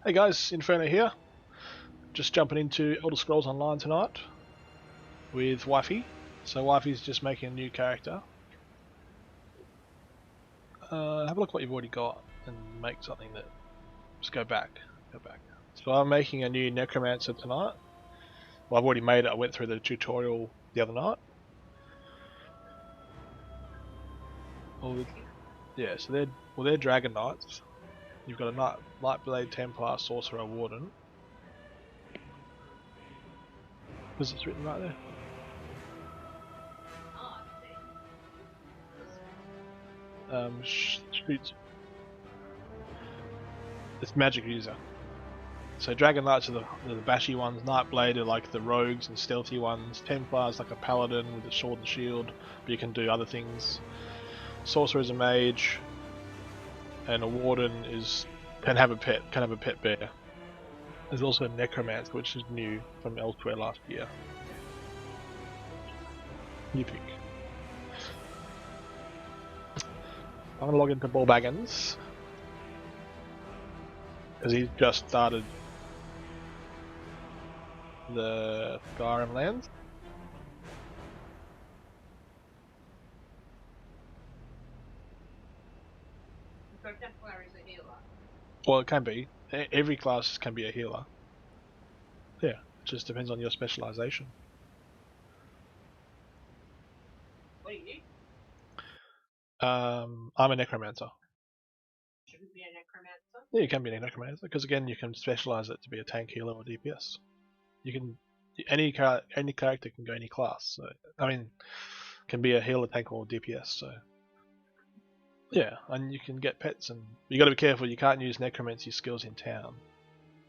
Hey guys, Inferno here. Just jumping into Elder Scrolls Online tonight with Wifey. So Wifey's just making a new character. Have a look what you've already got and make something that... Just go back. So I'm making a new Necromancer tonight. Well, I've already made it. I went through the tutorial the other night. Yeah, so they're Dragon Knights. You've got a Nightblade, Templar, Sorcerer, Warden. Because it's written right there. Shoots. It's magic user. So Dragon Knights are the bashy ones, Nightblade are like the rogues and stealthy ones, Templar is like a paladin with a sword and shield, but you can do other things. Sorcerer is a mage, and a warden can have a pet bear. There's also a Necromancer, which is new from elsewhere last year. You pick. I'm gonna log into Ball Baggins because he's just started the Skyrim lands. So Templar is a healer? Well, it can be. Every class can be a healer. Yeah, it just depends on your specialization. What are you? I'm a Necromancer. Shouldn't be a necromancer? Yeah, you can be a Necromancer because again, you can specialize it to be a tank, healer, or DPS. You can any character can go any class. So I mean, can be a healer, tank, or DPS. So yeah, and you can get pets, and you got to be careful. You can't use necromancy skills in town,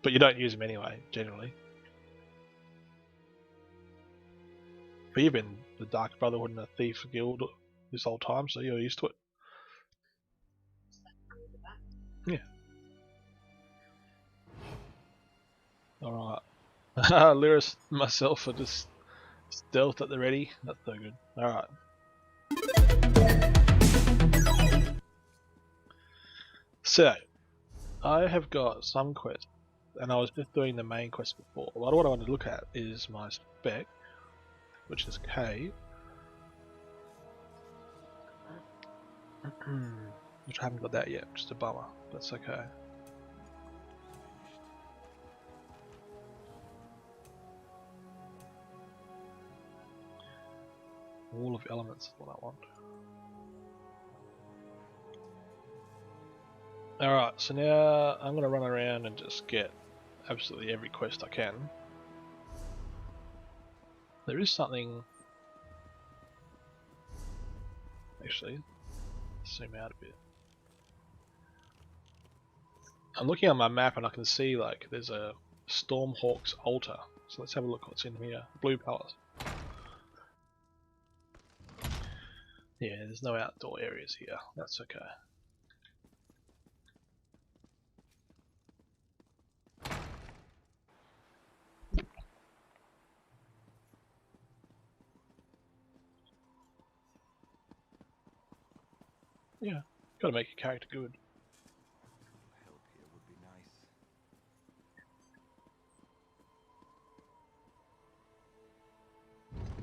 but you don't use them anyway, generally. But you've been the Dark Brotherhood and the Thief Guild this whole time, so you're used to it. Yeah. Alright. Lyris myself are just stealth at the ready. That's so good. Alright. So, I have got some quests, and I was just doing the main quest before. What I want to look at is my spec, which is K. Which I haven't got that yet, just a bummer. That's okay. Wall of Elements is what I want. Alright, so now I'm going to run around and just get absolutely every quest I can. There is something... Actually, zoom out a bit. I'm looking at my map and I can see like there's a Stormhawk's altar. So let's have a look what's in here. Blue Palace. Yeah, there's no outdoor areas here. That's okay. Yeah, gotta make your character good. Help here would be nice.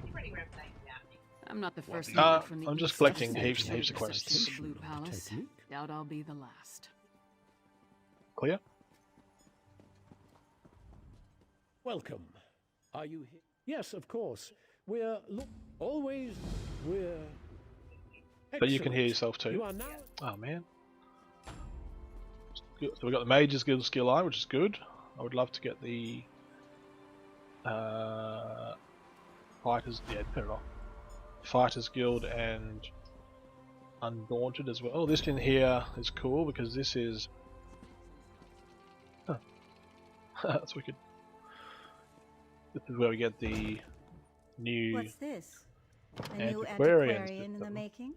You're running around playing without me. I'm not the first from the I'm just east. collecting I've heaps and seen heaps of pictures quests. the Blue Palace. Doubt I'll be the last. Clear? Welcome. Are you here? Yes, of course. We're But you can hear yourself You too. are now. Oh man. So we got the Mage's Guild skill line, which is good. I would love to get the Fighters. Yeah, turn it off. Fighters Guild and Undaunted as well. This in here is cool because this is. Huh. That's wicked. This is where we get the new. What's this? A new Antiquarian antiquarian in the system. making?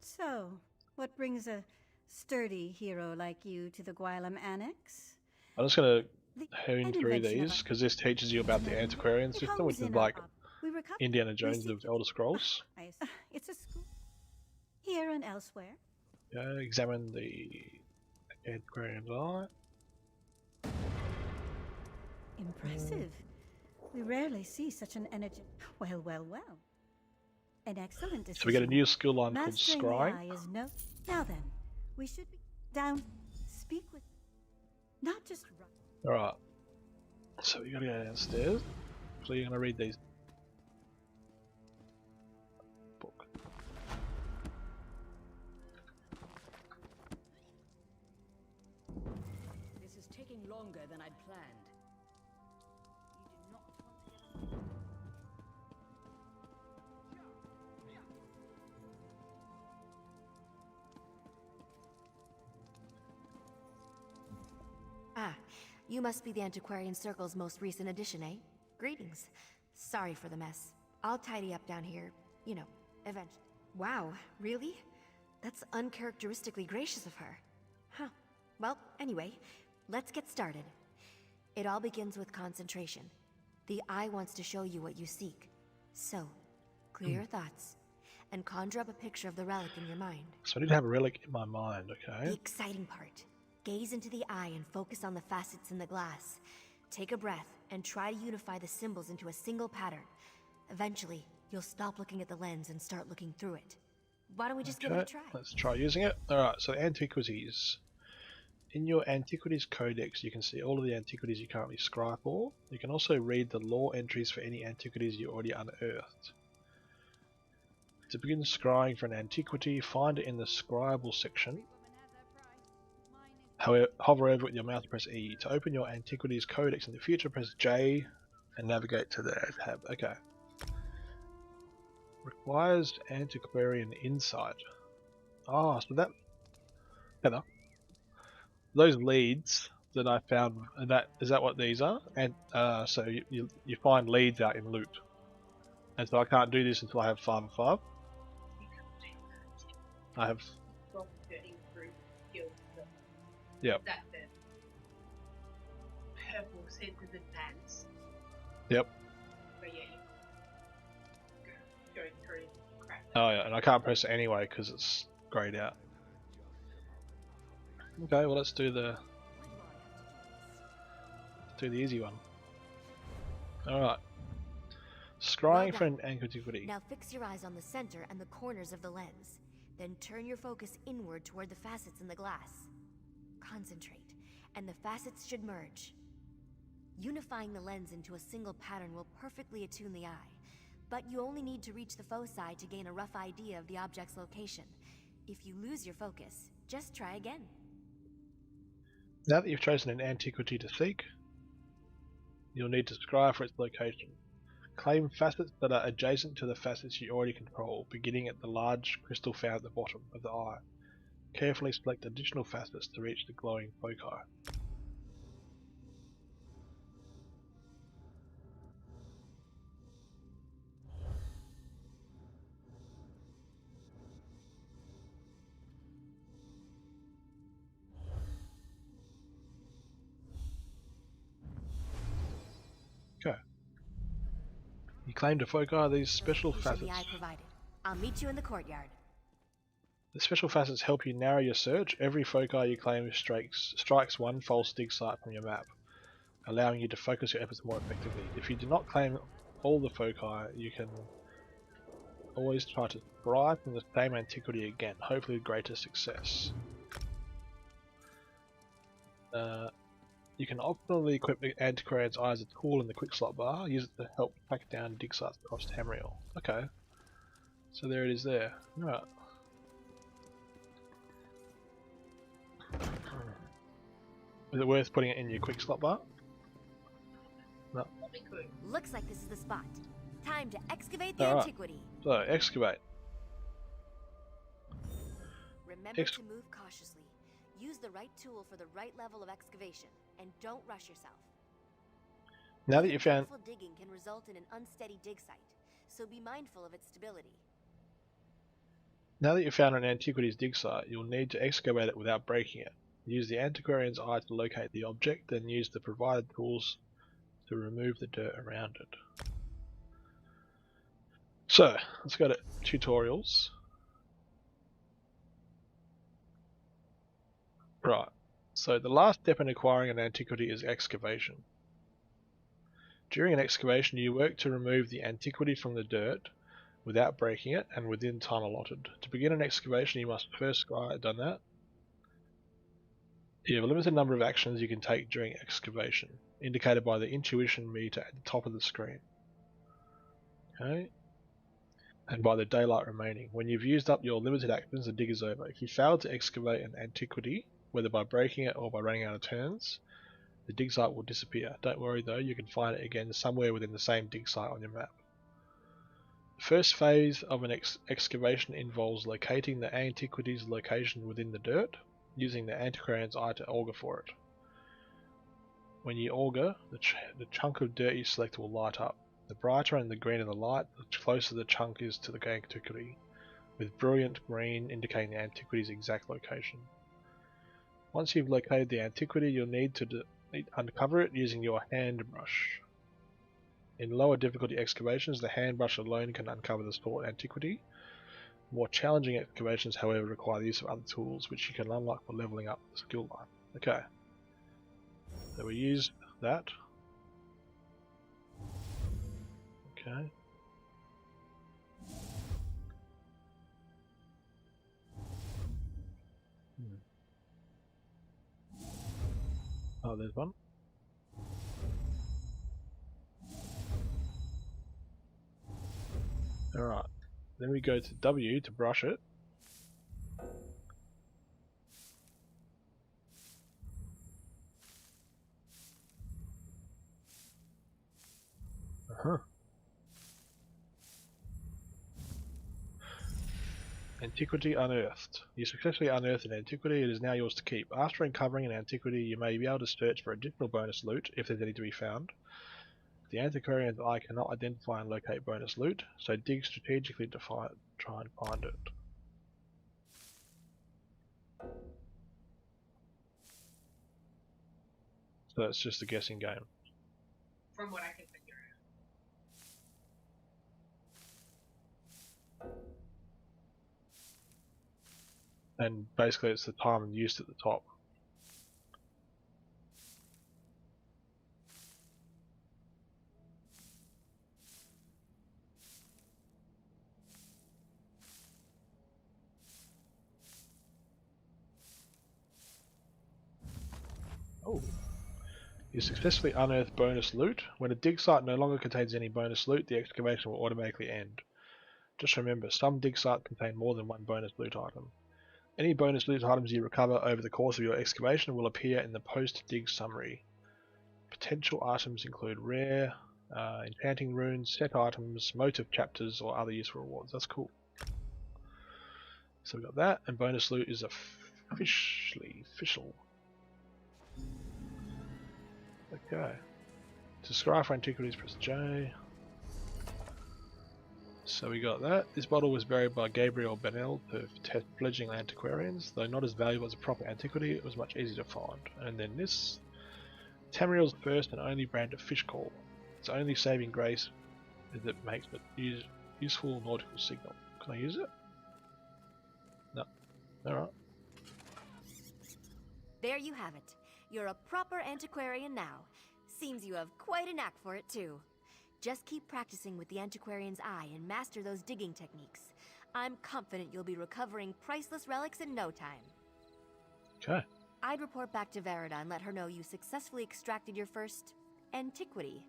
So, what brings a sturdy hero like you to the Gwylem Annex? I'm just gonna The hone through invention of these a- because this teaches you about the Antiquarian It system, which comes is in like we recover- Indiana Jones we of see- Elder Scrolls. It's a school here and elsewhere. Examine the Antiquarian's eye. Impressive. We rarely see such an energy. Well, well, well. An excellent decision. So we get a new skill line called Mastering Scrying. AI is no. Now then, we should be down. Speak with. Not just run. Alright. So we gotta go downstairs. So you're gonna read these. Book. This is taking longer than I'd planned. You do not want to Ah, you must be the Antiquarian Circle's most recent addition, eh? Greetings. Sorry for the mess. I'll tidy up down here, you know, eventually. Wow, really? That's uncharacteristically gracious of her. Huh. Well, anyway, let's get started. It all begins with concentration. The eye wants to show you what you seek. So, clear your thoughts, and conjure up a picture of the relic in your mind. So I need to have a relic in my mind, okay? The exciting part. Gaze into the eye and focus on the facets in the glass. Take a breath and try to unify the symbols into a single pattern. Eventually, you'll stop looking at the lens and start looking through it. Why don't we just give it a try? Let's try using it. Alright, so antiquities. In your Antiquities Codex, you can see all of the antiquities you currently scry for. You can also read the lore entries for any antiquities you already unearthed. To begin scrying for an antiquity, find it in the scribable section. However, hover over with your mouse, press E. To open your Antiquities Codex in the future, press J and navigate to the tab. Okay. Requires antiquarian insight. Ah, so that... Heather. Those leads that I found, is that what these are? And so you find leads out in loot. And so I can't do this until I have 5 and 5. I have... Yep. That the purple said to the pants. Yep. But yeah, going through crap. Oh yeah, and I can't press it anyway because it's greyed out. Okay, well let's do the easy one. Alright. Scrying for an antiquity. Now fix your eyes on the center and the corners of the lens. Then turn your focus inward toward the facets in the glass. Concentrate, and the facets should merge. Unifying the lens into a single pattern will perfectly attune the eye, but you only need to reach the foci to gain a rough idea of the object's location. If you lose your focus, just try again. Now that you've chosen an antiquity to seek, you'll need to scry for its location. Claim facets that are adjacent to the facets you already control, beginning at the large crystal found at the bottom of the eye. Carefully select additional facets to reach the glowing foci. Okay. You claim to foci these special facets. The eye provided. I'll meet you in the courtyard. The special facets help you narrow your search. Every foci you claim strikes one false dig site from your map, allowing you to focus your efforts more effectively. If you do not claim all the foci, you can always try to scry from the same antiquity again, hopefully with greater success. You can optionally equip the Antiquarian's Eye as a tool in the quick slot bar. Use it to help track down dig sites across Tamriel. Okay, so there it is there. Right. Is it worth putting it in your quick slot bar? No. Looks like this is the spot. Time to excavate the antiquity. So, excavate. Remember to move cautiously. Use the right tool for the right level of excavation, and don't rush yourself. Now that you found... Careful digging can result in an unsteady dig site, so be mindful of its stability. Now that you've found an antiquities dig site, you'll need to excavate it without breaking it. Use the Antiquarian's Eye to locate the object, then use the provided tools to remove the dirt around it. So, let's go to tutorials. Right, so the last step in acquiring an antiquity is excavation. During an excavation, you work to remove the antiquity from the dirt without breaking it and within time allotted. To begin an excavation, you must first done that. You have a limited number of actions you can take during excavation, indicated by the intuition meter at the top of the screen. Okay. And by the daylight remaining. When you've used up your limited actions, the dig is over. If you fail to excavate an antiquity, whether by breaking it or by running out of turns, the dig site will disappear. Don't worry though, you can find it again somewhere within the same dig site on your map. The first phase of an excavation involves locating the antiquity's location within the dirt, using the antiquarian's eye to augur for it. When you augur, the chunk of dirt you select will light up. The brighter and the greener the light, the closer the chunk is to the antiquity, with brilliant green indicating the antiquity's exact location. Once you've located the antiquity, you'll need to uncover it using your hand brush. In lower difficulty excavations, the hand brush alone can uncover the sought antiquity. More challenging excavations, however, require the use of other tools, which you can unlock by leveling up the skill line. Okay, so we use that. Okay. Oh, there's one. Alright, then we go to W to brush it. Antiquity unearthed. You successfully unearthed an antiquity, it is now yours to keep. After uncovering an antiquity, you may be able to search for additional bonus loot if there's any to be found. The antiquarian's eye cannot identify and locate bonus loot, so dig strategically to try and find it. So it's just a guessing game. From what I can figure out. And basically it's the time and use at the top. Oh. You successfully unearthed bonus loot. When a dig site no longer contains any bonus loot, the excavation will automatically end. Just remember, some dig sites contain more than one bonus loot item. Any bonus loot items you recover over the course of your excavation will appear in the post-dig summary. Potential items include rare, enchanting runes, set items, motive chapters, or other useful rewards. That's cool. So we got that, and bonus loot is official. Okay. To scry for antiquities, press J. So we got that. This bottle was buried by Gabriel Benel to test fledgling antiquarians. Though not as valuable as a proper antiquity, it was much easier to find. And then this. Tamriel's first and only brand of fish call. Its only saving grace is that it makes it useful nautical signal. Can I use it? No. Alright. There you have it. You're a proper antiquarian now. Seems you have quite a knack for it too. Just keep practicing with the antiquarian's eye and master those digging techniques. I'm confident you'll be recovering priceless relics in no time. Okay. I'd report back to Verida and let her know you successfully extracted your first antiquity.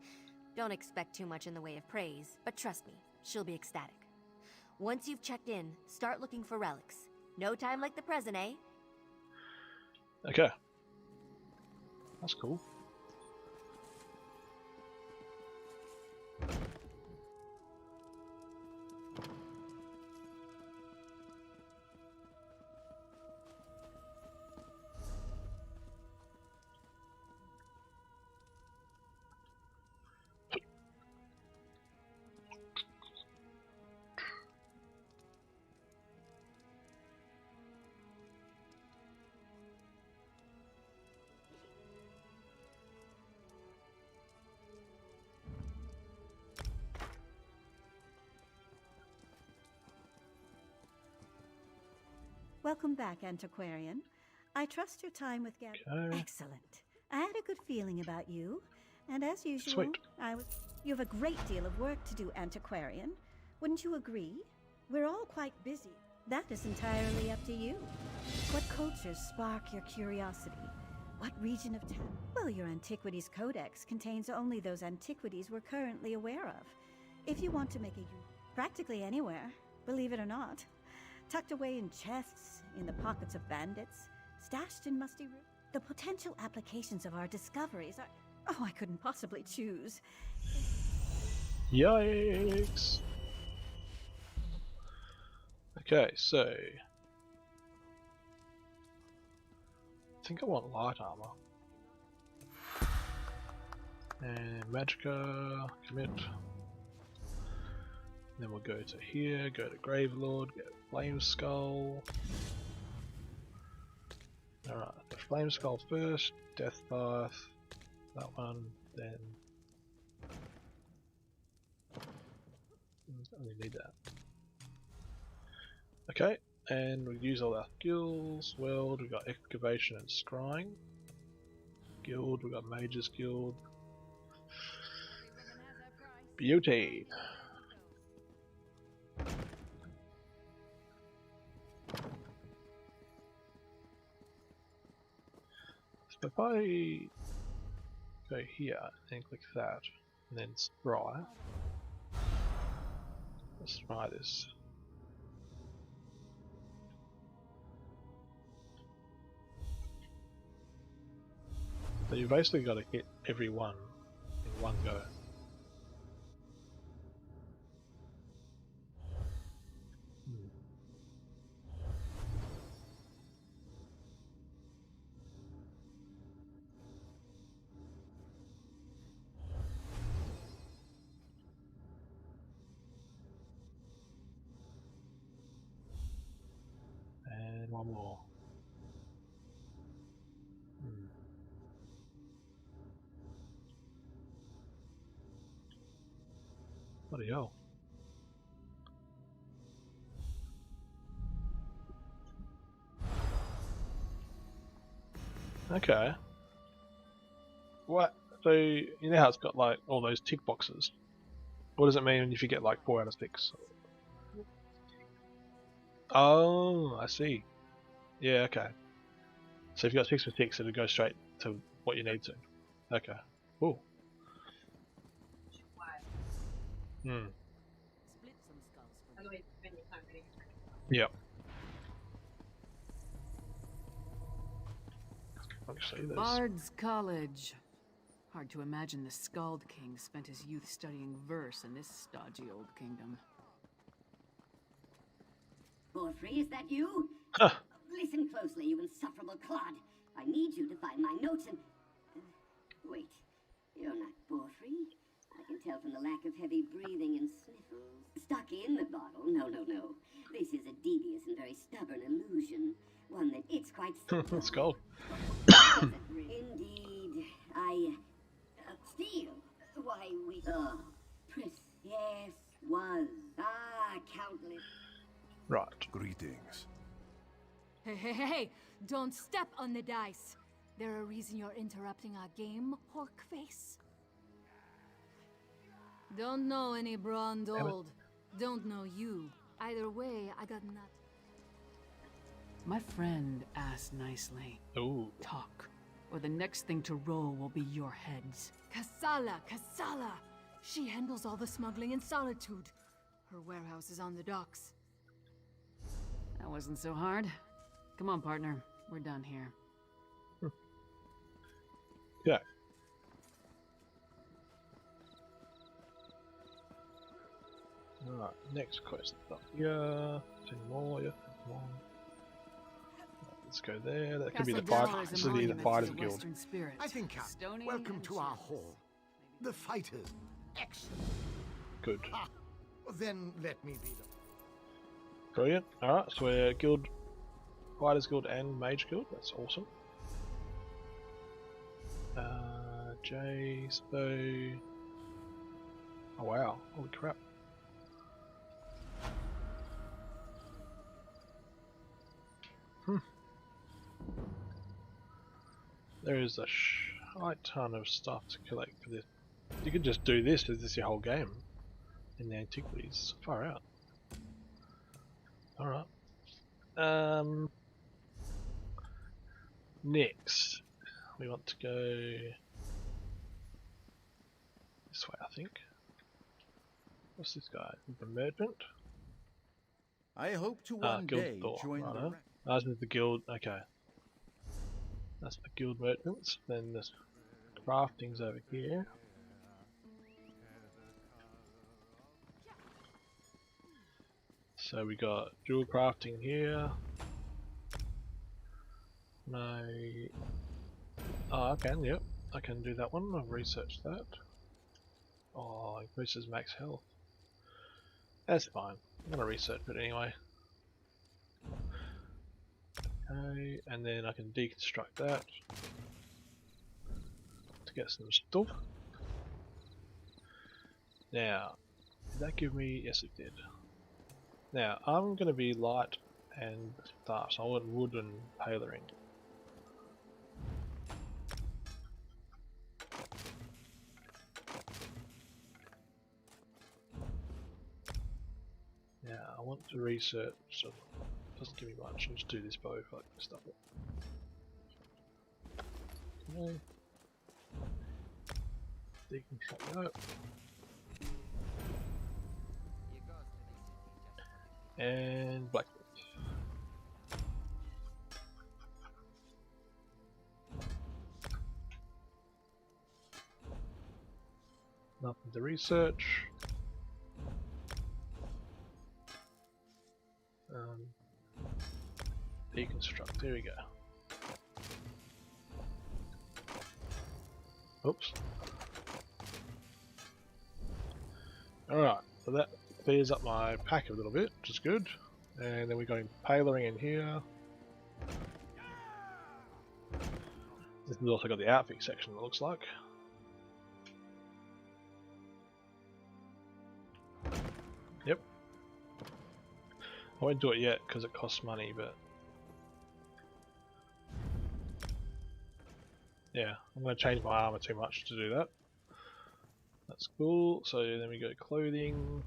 Don't expect too much in the way of praise, but trust me, she'll be ecstatic. Once you've checked in, start looking for relics. No time like the present, eh? Okay. That's cool. Welcome back, Antiquarian. I trust your time with Gab. Okay. Excellent. I had a good feeling about you, And as usual, Sweet. You have a great deal of work to do, Antiquarian. Wouldn't you agree? We're all quite busy. That is entirely up to you. What cultures spark your curiosity? What region of town? Well, your Antiquities Codex contains only those antiquities we're currently aware of. If you want to make practically anywhere, believe it or not. Tucked away in chests, in the pockets of bandits, stashed in musty rooms. The potential applications of our discoveries are... Oh, I couldn't possibly choose. Yikes! Okay, so... I think I want light armor. And Magicka, commit. Then we'll go to here, go to Gravelord, get Flame Skull. Alright, the Flame Skull first, Death Path, that one, then... only need that. Okay, and we use all our skills. World, we've got Excavation and Scrying. Guild, we've got Mage's Guild. Beauty! So if I go here and click that, and then scry, let's try this. So you basically got to hit every one in one go. And one more. Bloody hell. Okay. What? So you know how it's got like all those tick boxes? What does it mean if you get like 4 out of 6? Oh, I see. Yeah, okay. So if you got 6 for 6, it'll go straight to what you need to. Okay. Cool. Hmm. Split some skulls for Otherwise, spend your time getting Yep. Actually, there's... Bard's College. Hard to imagine the Skald King spent his youth studying verse in this stodgy old kingdom. Borfrey, is that you? Huh. Listen closely, you insufferable clod. I need you to find my notes and... wait, you're not Borfrey? I can tell from the lack of heavy breathing and sniffles. Stuck in the bottle? No, no, no. This is a devious and very stubborn illusion. One that it's quite simple. Let's go. Indeed, I... steal? Why, we... yes, was. Countless... Right. Greetings. Hey, hey, hey, hey! Don't step on the dice! There a reason you're interrupting our game, Horkface? Don't know any Brond old. Don't know you. Either way, I got nothing. My friend asked nicely. Ooh. Talk, or the next thing to roll will be your heads. Kassala! She handles all the smuggling in Solitude. Her warehouse is on the docks. That wasn't so hard. Come on, partner. We're done here. Yeah. Alright, next quest up here. 10 more, yeah, 10 more. Let's go there. That could be the Casadella fight. is a This would be the monument to Fighters the Guild. Western spirit. I think, Stony welcome and to our chips. hall. The fighters. Excellent. Good. Ah, then let me be the... Brilliant. Alright, so we're Guild, Fighters Guild and Mage Guild. That's awesome. J, so... Oh wow, holy crap. There is a quite a ton of stuff to collect for this. You could just do this as this your whole game in the antiquities. Far out. Alright. Next, we want to go this way, I think. What's this guy? The merchant? I hope to one guild day door. join Right, the huh? ranks. That's with the guild. Okay. That's the guild merchants. Then the crafting's over here. So we got Jewelcrafting here. No. Oh, I can, yep. I can do that one. I've researched that. Oh, increases max health. That's fine. I'm gonna research it anyway. Okay, and then I can deconstruct that to get some stuff. Now, did that give me? Yes, it did. Now, I'm gonna be light and dark, so I want wood and tailoring. Now, I want to research, so it doesn't give me much, I'll just do this bow if I can stuff it. Okay. Deconstruct that. And blacksmith. Nothing to research. Deconstruct, there we go. Oops. Alright, so that clears up my pack a little bit, which is good. And then we're going tailoring in here. This has also got the outfit section, it looks like. Yep. I won't do it yet because it costs money, but yeah, I'm going to change my armor too much to do that. That's cool. So then we go clothing.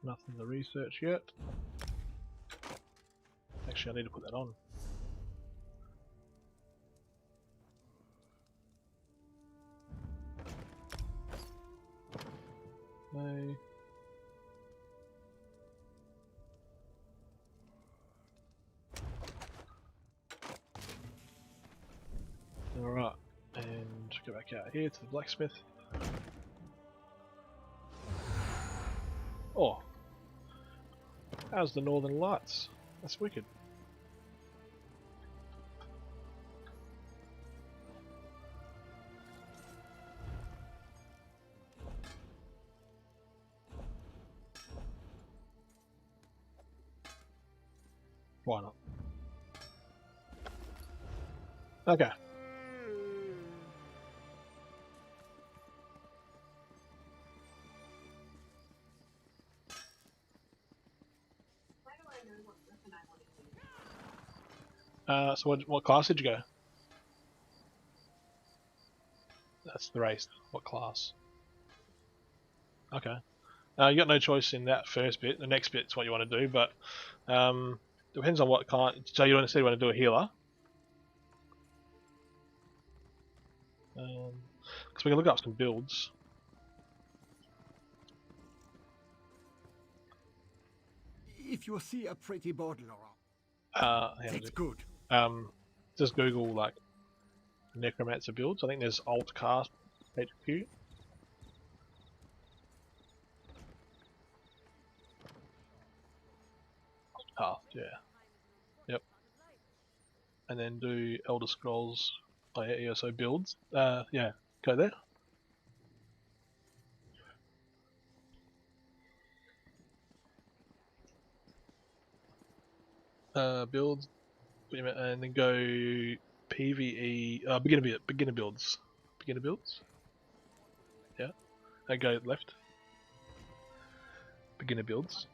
Nothing to research yet. Actually, I need to put that on. No. Alright, and go back out here to the blacksmith. Oh! How's the Northern Lights? That's wicked. Why not? Okay. Why do I know what weapon I want to use? So what class did you go? That's the race. What class? Okay. You got no choice in that first bit. The next bit's what you want to do, but depends on what kind. So you want to do a healer. Because we can look up some builds. If you see a pretty bottle That's good. Just Google like necromancer builds. I think there's alt cast HQ. Path, yeah. Yep. And then do Elder Scrolls. Oh yeah, so builds. Yeah, go there. Builds, and then go PvE. Beginner builds. Beginner builds. Yeah. And go left. Beginner builds.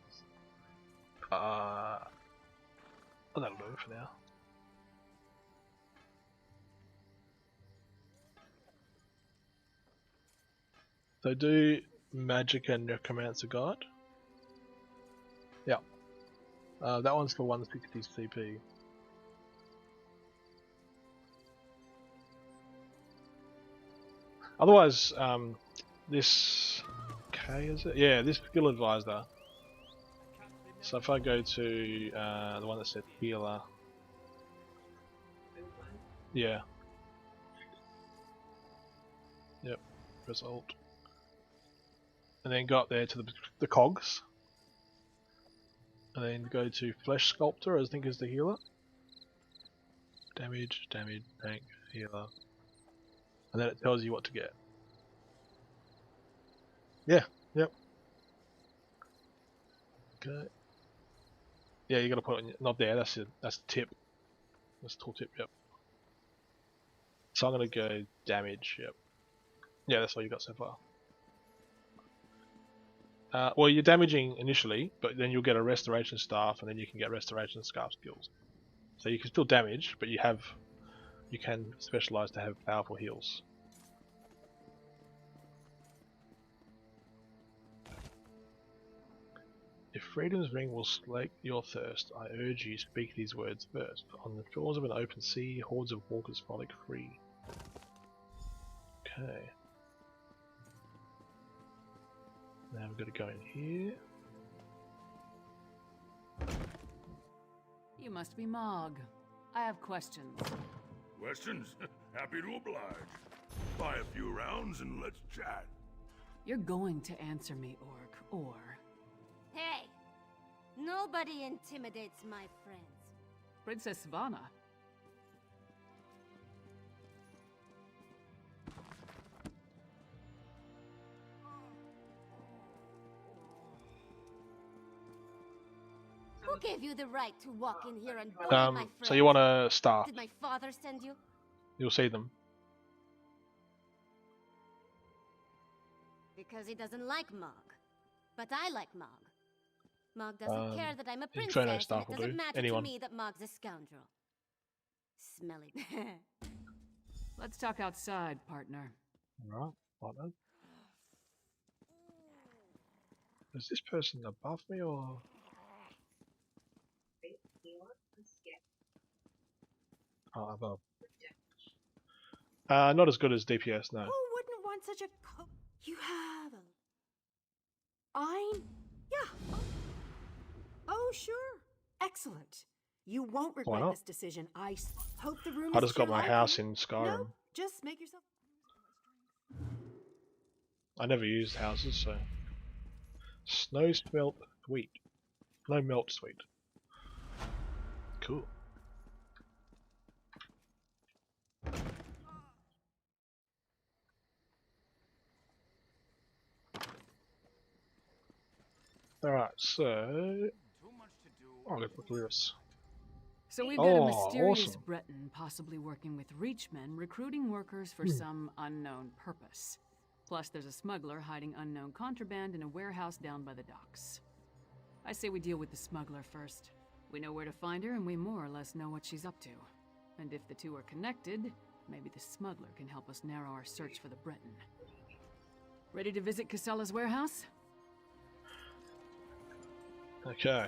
Well, that'll do for now. So do magic and necromancer guide. Yeah. That one's for 160 CP. Otherwise, this K is it? Yeah, this skill advisor. So if I go to the one that said healer, yeah, yep, press Alt, and then go up there to the cogs, and then go to flesh sculptor. I think is the healer. Damage, tank, healer, and then it tells you what to get. Yeah, yep. Okay. Yeah, you gotta put it in, not there. That's the tip. That's the tool tip. Yep. So I'm gonna go damage. Yep. Yeah, that's all you got so far. Well, you're damaging initially, but then you'll get a restoration staff, and then you can get restoration scarf skills. So you can still damage, but you can specialize to have powerful heals. If Freedom's Ring will slake your thirst, I urge you speak these words first. On the shores of an open sea, hordes of walkers frolic free. Okay. Now we've got to go in here. You must be Mog. I have questions. Questions? Happy to oblige. Buy a few rounds and let's chat. You're going to answer me, Orc, or... Hey! Nobody intimidates my friends. Princess Svana. Who gave you the right to walk in here and bully my friends? So you want to start? Did my father send you? You'll see them. Because he doesn't like Mog. But I like Mog. Mog doesn't care that I'm a princess, Inferno and staff it will doesn't do. matter Anyone. to me that Mog's a scoundrel. Smelly. Let's talk outside, partner. Alright, partner. Is this person above me or? Oh, above. Not as good as DPS, no. Who wouldn't want such a You have a... Yeah. Oh, sure. Excellent. You won't regret this decision. I hope the room I just got my house in Skyrim. No, just make yourself... I never used houses, so... Snow smelt sweet. No melt sweet. Cool. Alright, so... Oh, I'll look at this. So we've got a Oh, mysterious awesome. Breton possibly working with Reachmen, recruiting workers for some unknown purpose. Plus there's a smuggler hiding unknown contraband in a warehouse down by the docks. I say we deal with the smuggler first. We know where to find her and we more or less know what she's up to. And if the two are connected, maybe the smuggler can help us narrow our search for the Breton. Ready to visit Casella's warehouse? Okay.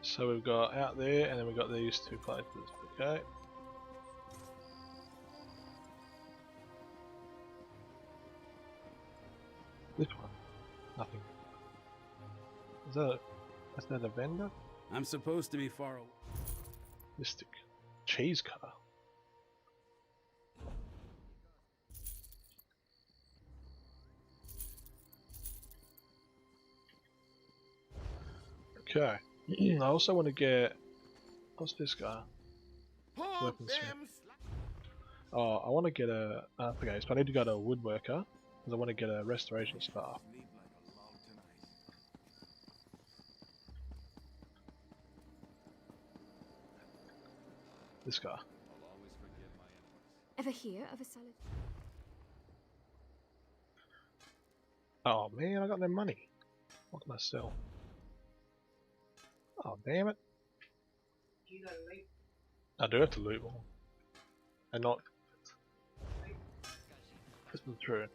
So we've got out there, and then we've got these two places. Okay. This one. Nothing. Is that a vendor? I'm supposed to be far away. Mystic. Cheese cutter. Okay. I also want to get... What's this guy? Weaponsmith. Oh, I want to get a... okay, so I need to go to a woodworker, because I want to get a restoration staff. This guy. Ever hear of a solid? Oh man, I got no money. What can I sell? Oh, damn it. You gotta wait. I do have to loot more. And not... This is true.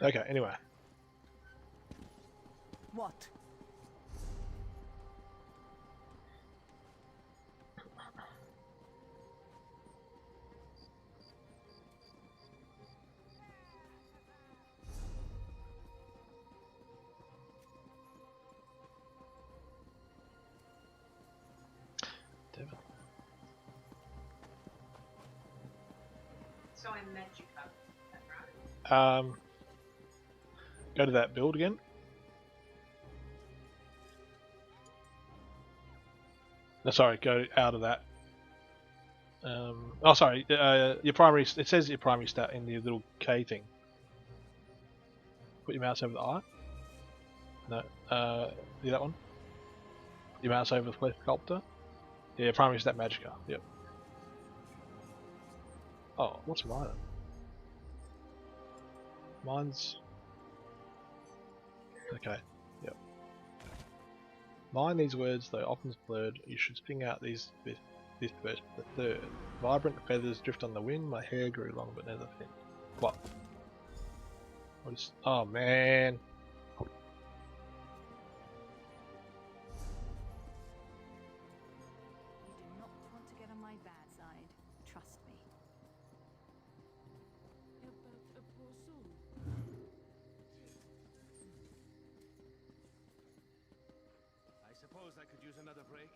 Okay, anyway. What? Devil. So I met you up. That's right. Go to that build again. No, sorry, go out of that. Oh, sorry. Your primary. It says your primary stat in the little K thing. Put your mouse over the eye. No. See that one? Put your mouse over the Flesh Sculptor. Yeah, primary stat Magicka. Yep. Oh, what's mine? Mine's. Okay. Yep. Mind these words, though often blurred. You should spin out this bit. The third. Vibrant feathers drift on the wind. My hair grew long but never thin. What? What is? Oh man. You do not want to get on my bad side. Trust me. I suppose I could use another break.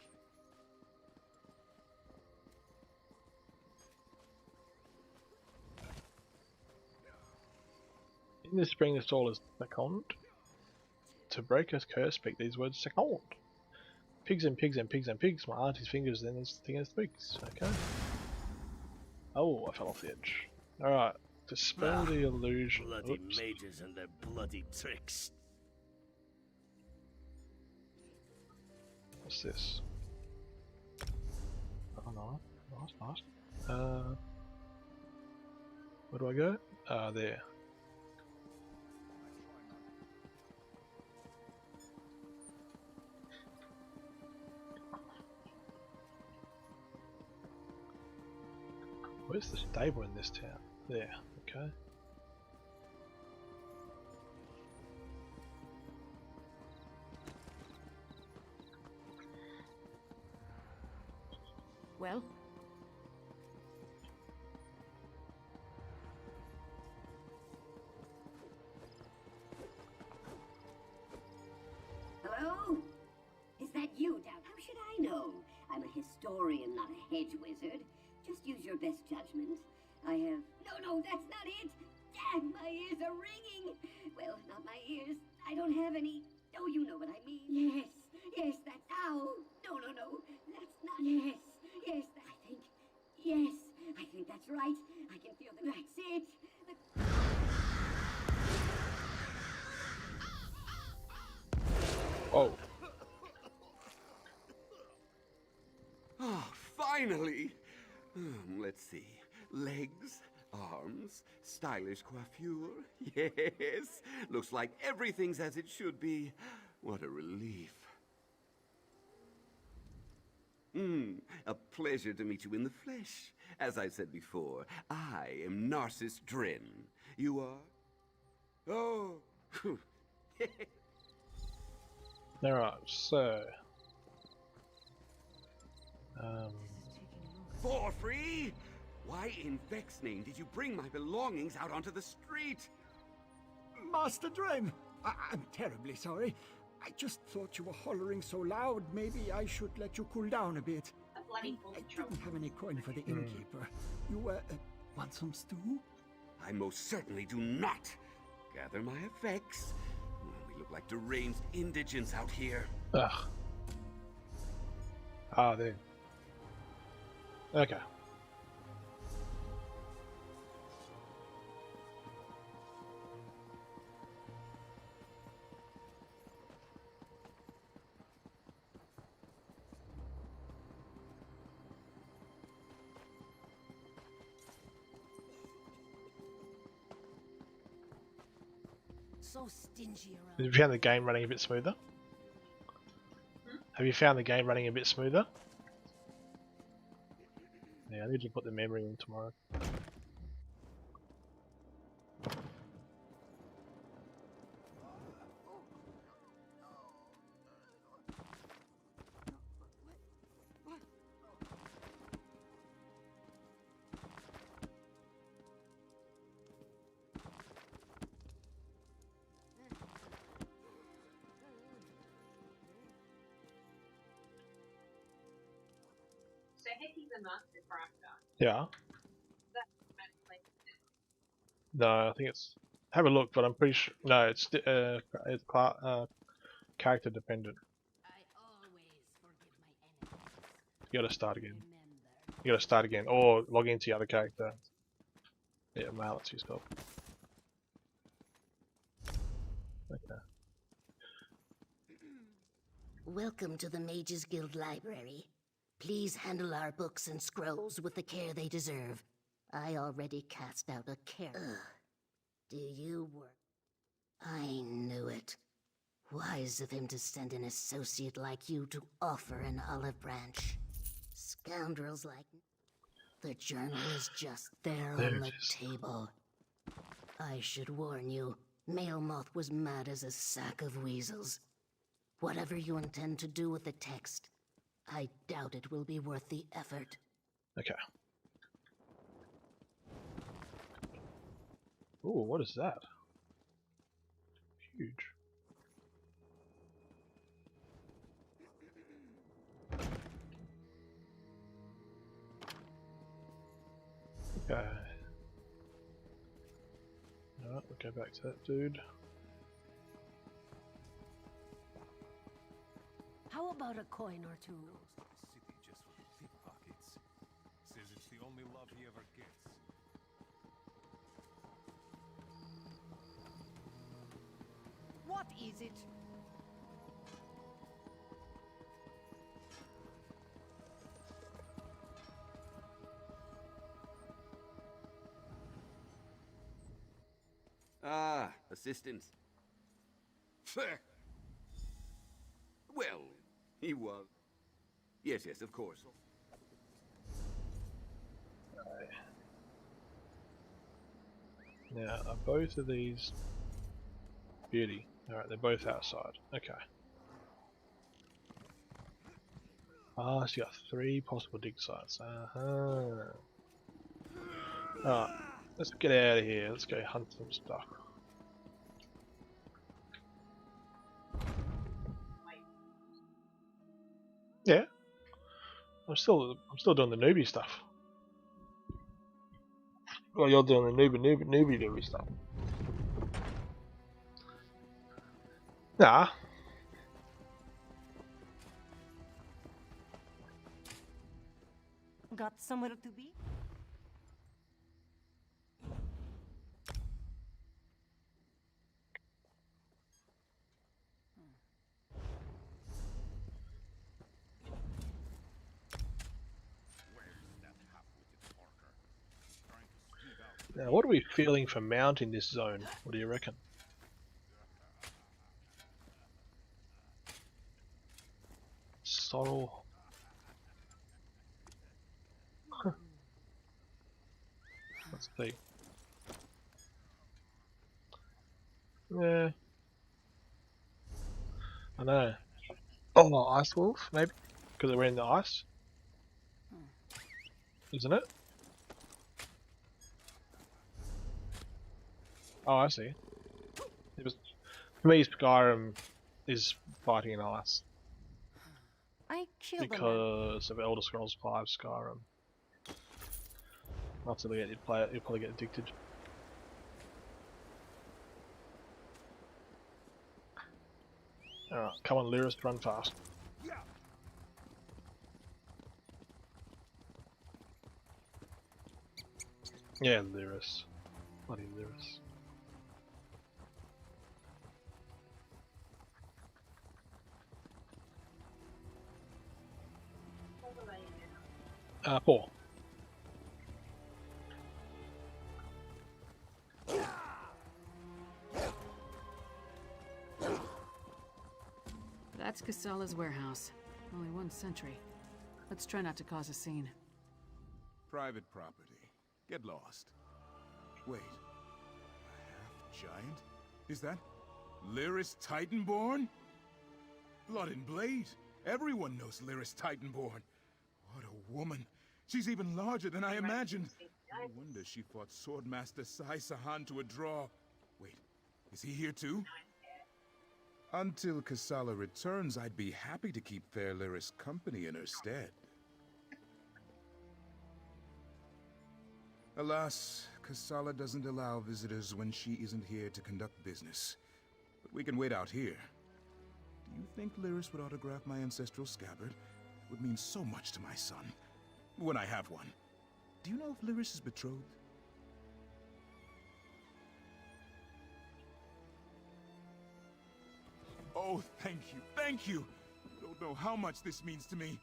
In the spring, the soul is second. To break a curse, speak these words second. Pigs and pigs and pigs and pigs. My auntie's fingers then as thin as twigs. Okay. Oh, I fell off the edge. Alright. Dispel the illusion. Bloody Oops. mages and their bloody tricks. What's this? Oh no. Nice. Where do I go? There. Where's the stable in this town? There, okay. Well? Hello? Is that you, Down? How should I know? I'm a historian, not a hedge wizard. Just use your best judgment. I have... No, that's not it! Damn, my ears are ringing! Well, not my ears. I don't have any... Oh, you know what I mean. Yes, that's... Ow! No, that's not... Yes, I think that's right. I can feel the... That's it! Oh. Oh, finally! Let's see. Legs, arms, stylish coiffure. Yes, looks like everything's as it should be. What a relief. A pleasure to meet you in the flesh. As I said before, I am Narcissus Drin. You are? Oh. Alright, so... For free? Why in Vex's name did you bring my belongings out onto the street? Master Dren, I'm terribly sorry. I just thought you were hollering so loud, maybe I should let you cool down a bit. A bloody I didn't have any coin for the innkeeper. You want some stew? I most certainly do not. Gather my effects. We look like deranged indigents out here. Ugh. Ah, there. Okay. So stingy around. Have you found the game running a bit smoother? Have you found the game running a bit smoother? Yeah, I need to put the memory in tomorrow. So Hetty's a master crafter. Yeah. That's automatically. No, I think it's. Have a look, but I'm pretty sure. No, it's character dependent. I always forgive my enemies. You gotta start again. You gotta start again, or log into the other character. Yeah, mail it to yourself. Okay. Welcome to the Mages Guild Library. Please handle our books and scrolls with the care they deserve. I already cast out a care. Do you work? I knew it. Wise of him to send an associate like you to offer an olive branch. Scoundrels like... The journal is just there on the table. I should warn you, Mailmoth was mad as a sack of weasels. Whatever you intend to do with the text, I doubt it will be worth the effort. Okay. Ooh, what is that? Huge. Okay. Alright, we'll go back to that dude. How about a coin or two? City just for the pickpockets. Says it's the only love he ever gets. What is it? Ah, assistant. Well, he was. Yes, yes, of course. Now, are both of these beauty? Alright, they're both outside. Okay. Ah, so you got 3 possible dig sites. Alright, let's get out of here. Let's go hunt some stuff. Yeah. I'm still doing the newbie stuff. Well, you're doing the newbie stuff. Nah. Got somewhere to be? Now, what are we feeling for mounting this zone? What do you reckon? Sorrel. Huh. Let's see. Yeah. I know. Oh, Ice Wolf, maybe? Because we're in the ice? Isn't it? Oh, I see. It was, for me, Skyrim is fighting in ice. I killed because of Elder Scrolls V Skyrim. After you play it, you'll probably get addicted. Alright, come on Lyris, run fast. Yeah, Lyris. Bloody Lyris. Four. Kasala's warehouse. Only one sentry. Let's try not to cause a scene. Private property. Get lost. Wait. A half-giant? Is that Lyris Titanborn? Blood and Blade. Everyone knows Lyris Titanborn. What a woman. She's even larger than I imagined. No wonder she fought Swordmaster Sai Sahan to a draw. Wait, is he here too? Until Kasala returns, I'd be happy to keep fair Lyris company in her stead. Alas, Kasala doesn't allow visitors when she isn't here to conduct business. But we can wait out here. Do you think Lyris would autograph my ancestral scabbard? It would mean so much to my son. When I have one. Do you know if Lyris is betrothed? Oh, thank you, thank you! You don't know how much this means to me.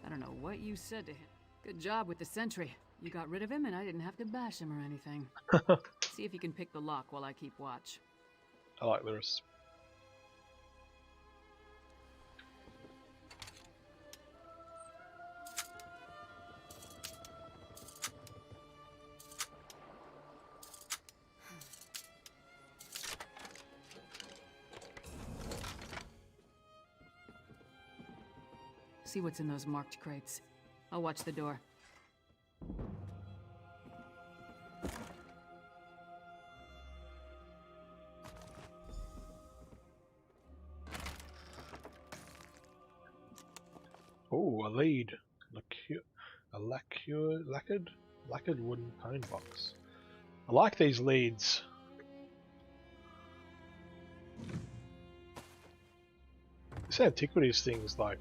I don't know what you said to him. Good job with the sentry. You got rid of him and I didn't have to bash him or anything. See if you can pick the lock while I keep watch. I like Lyris. See what's in those marked crates. I'll watch the door. Oh, a lead. Lacquered wooden cone box. I like these leads. This antiquities thing's like,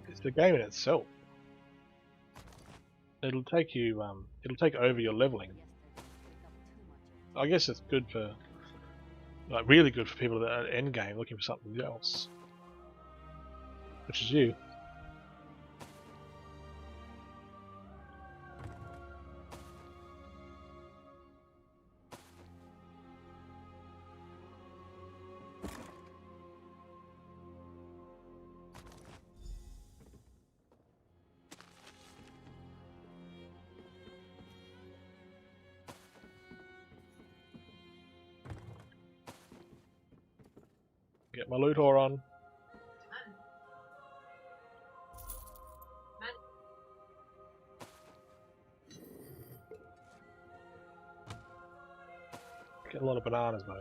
it's the game in itself. It'll take you, it'll take over your leveling. I guess it's good for, like, really good for people that are at end game looking for something else, which is you. Get my loot whore on. Get a lot of bananas though.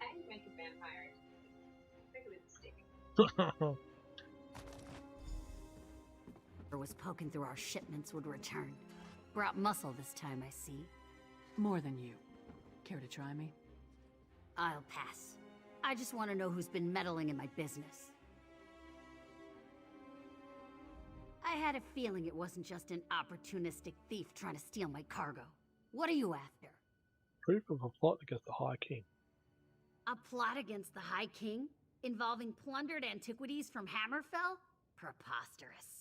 I can make a vampire. Pick it with a stick. Was poking through our shipments would return. Brought muscle this time, I see. More than you. Care to try me? I'll pass. I just want to know who's been meddling in my business. I had a feeling it wasn't just an opportunistic thief trying to steal my cargo. What are you after? Proof of a plot against the High King. A plot against the High King? Involving plundered antiquities from Hammerfell? Preposterous.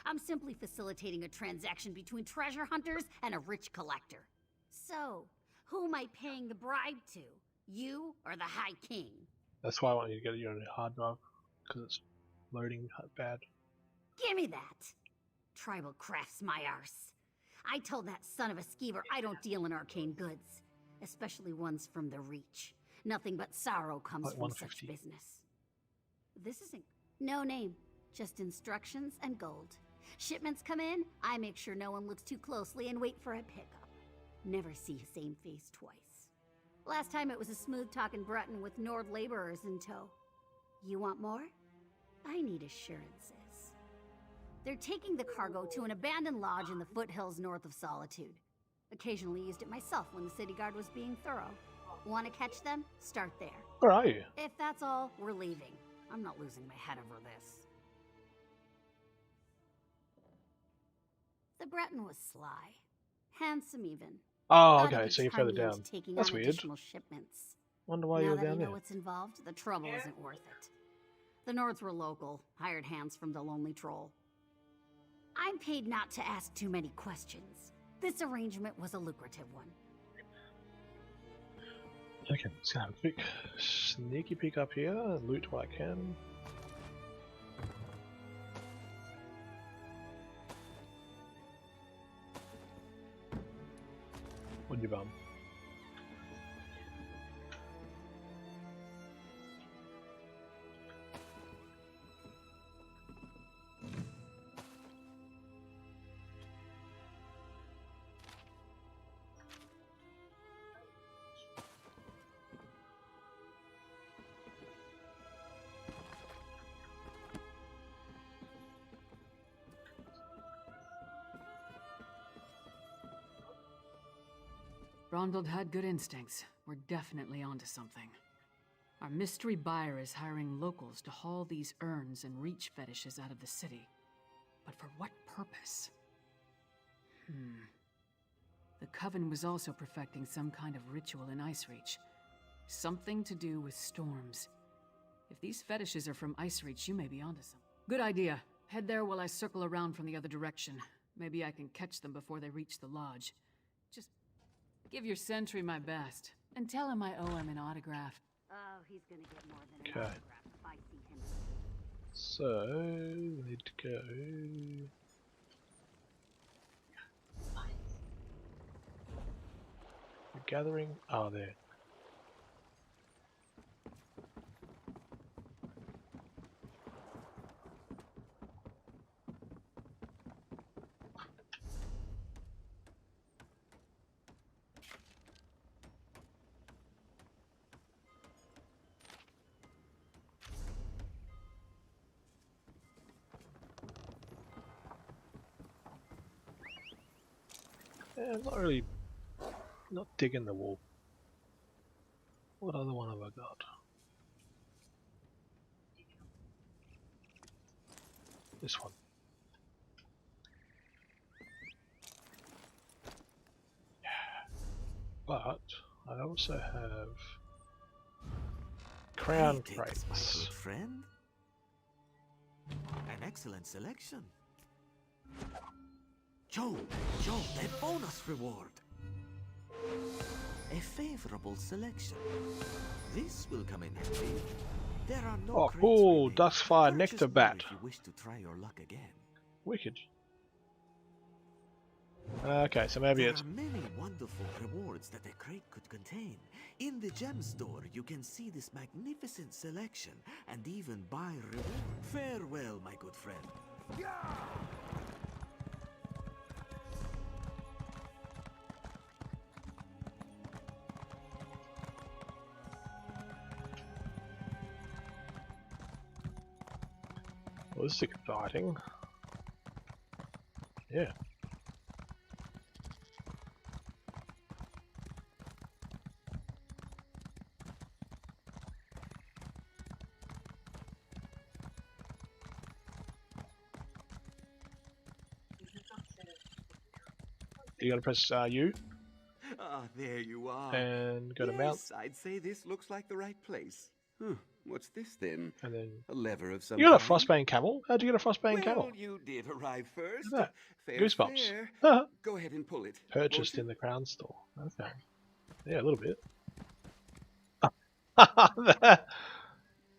I'm simply facilitating a transaction between treasure hunters and a rich collector. So, who am I paying the bribe to? You or the High King? That's why I want you to get your hard drive, because it's loading bad. Gimme that! Tribal crafts my arse. I told that son of a skeever I don't deal in arcane goods, especially ones from the Reach. Nothing but sorrow comes from such business. This isn't... No name, just instructions and gold. Shipments come in, I make sure no one looks too closely and wait for a pickup. Never see same face twice. Last time it was a smooth-talking Breton with Nord laborers in tow. You want more? I need assurances. They're taking the cargo to an abandoned lodge in the foothills north of Solitude. Occasionally used it myself when the city guard was being thorough. Want to catch them? Start there. Where are you? If that's all, we're leaving. I'm not losing my head over this. The Breton was sly. Handsome even. Oh, Thought okay, so you're further down. That's weird. Shipments. Wonder why now you're that down you there. know what's involved, the trouble isn't worth it. The Nords were local, hired hands from the Lonely Troll. I'm paid not to ask too many questions. This arrangement was a lucrative one. Okay, let's have a quick sneaky peek up here, loot what I can. On your bum. Ronald had good instincts. We're definitely onto something. Our mystery buyer is hiring locals to haul these urns and reach fetishes out of the city. But for what purpose? The Coven was also perfecting some kind of ritual in Ice Reach. Something to do with storms. If these fetishes are from Ice Reach, you may be onto something. Good idea. Head there while I circle around from the other direction. Maybe I can catch them before they reach the lodge. Just give your sentry my best, and tell him I owe him an autograph. Oh, he's gonna get more than an autograph if I see him. So, we need to go... The gathering? Oh, there. Yeah, I'm not digging the wall. What other one have I got? This one. Yeah. But I also have crown crates. My good friend. An excellent selection. Joe, that bonus reward. A favorable selection. This will come in handy. There are no Oh, cool! Duskfire Nectar Bat. If you wish to try your luck again. Wicked. Okay, so maybe there it's... are many wonderful rewards that a crate could contain. In the gem store, you can see this magnificent selection and even buy reward. Farewell, my good friend. Well, this is exciting. Yeah. You gotta press U. Ah, there you are. And go to mount. I'd say this looks like the right place. What's this then? And then a lever of some You got a kind? frostbane camel? How'd you get a frostbane camel? You did arrive first. Look at that. Fair's Goosebumps. fair. Go ahead and pull it. Purchased in the crown store. Okay. Yeah, a little bit.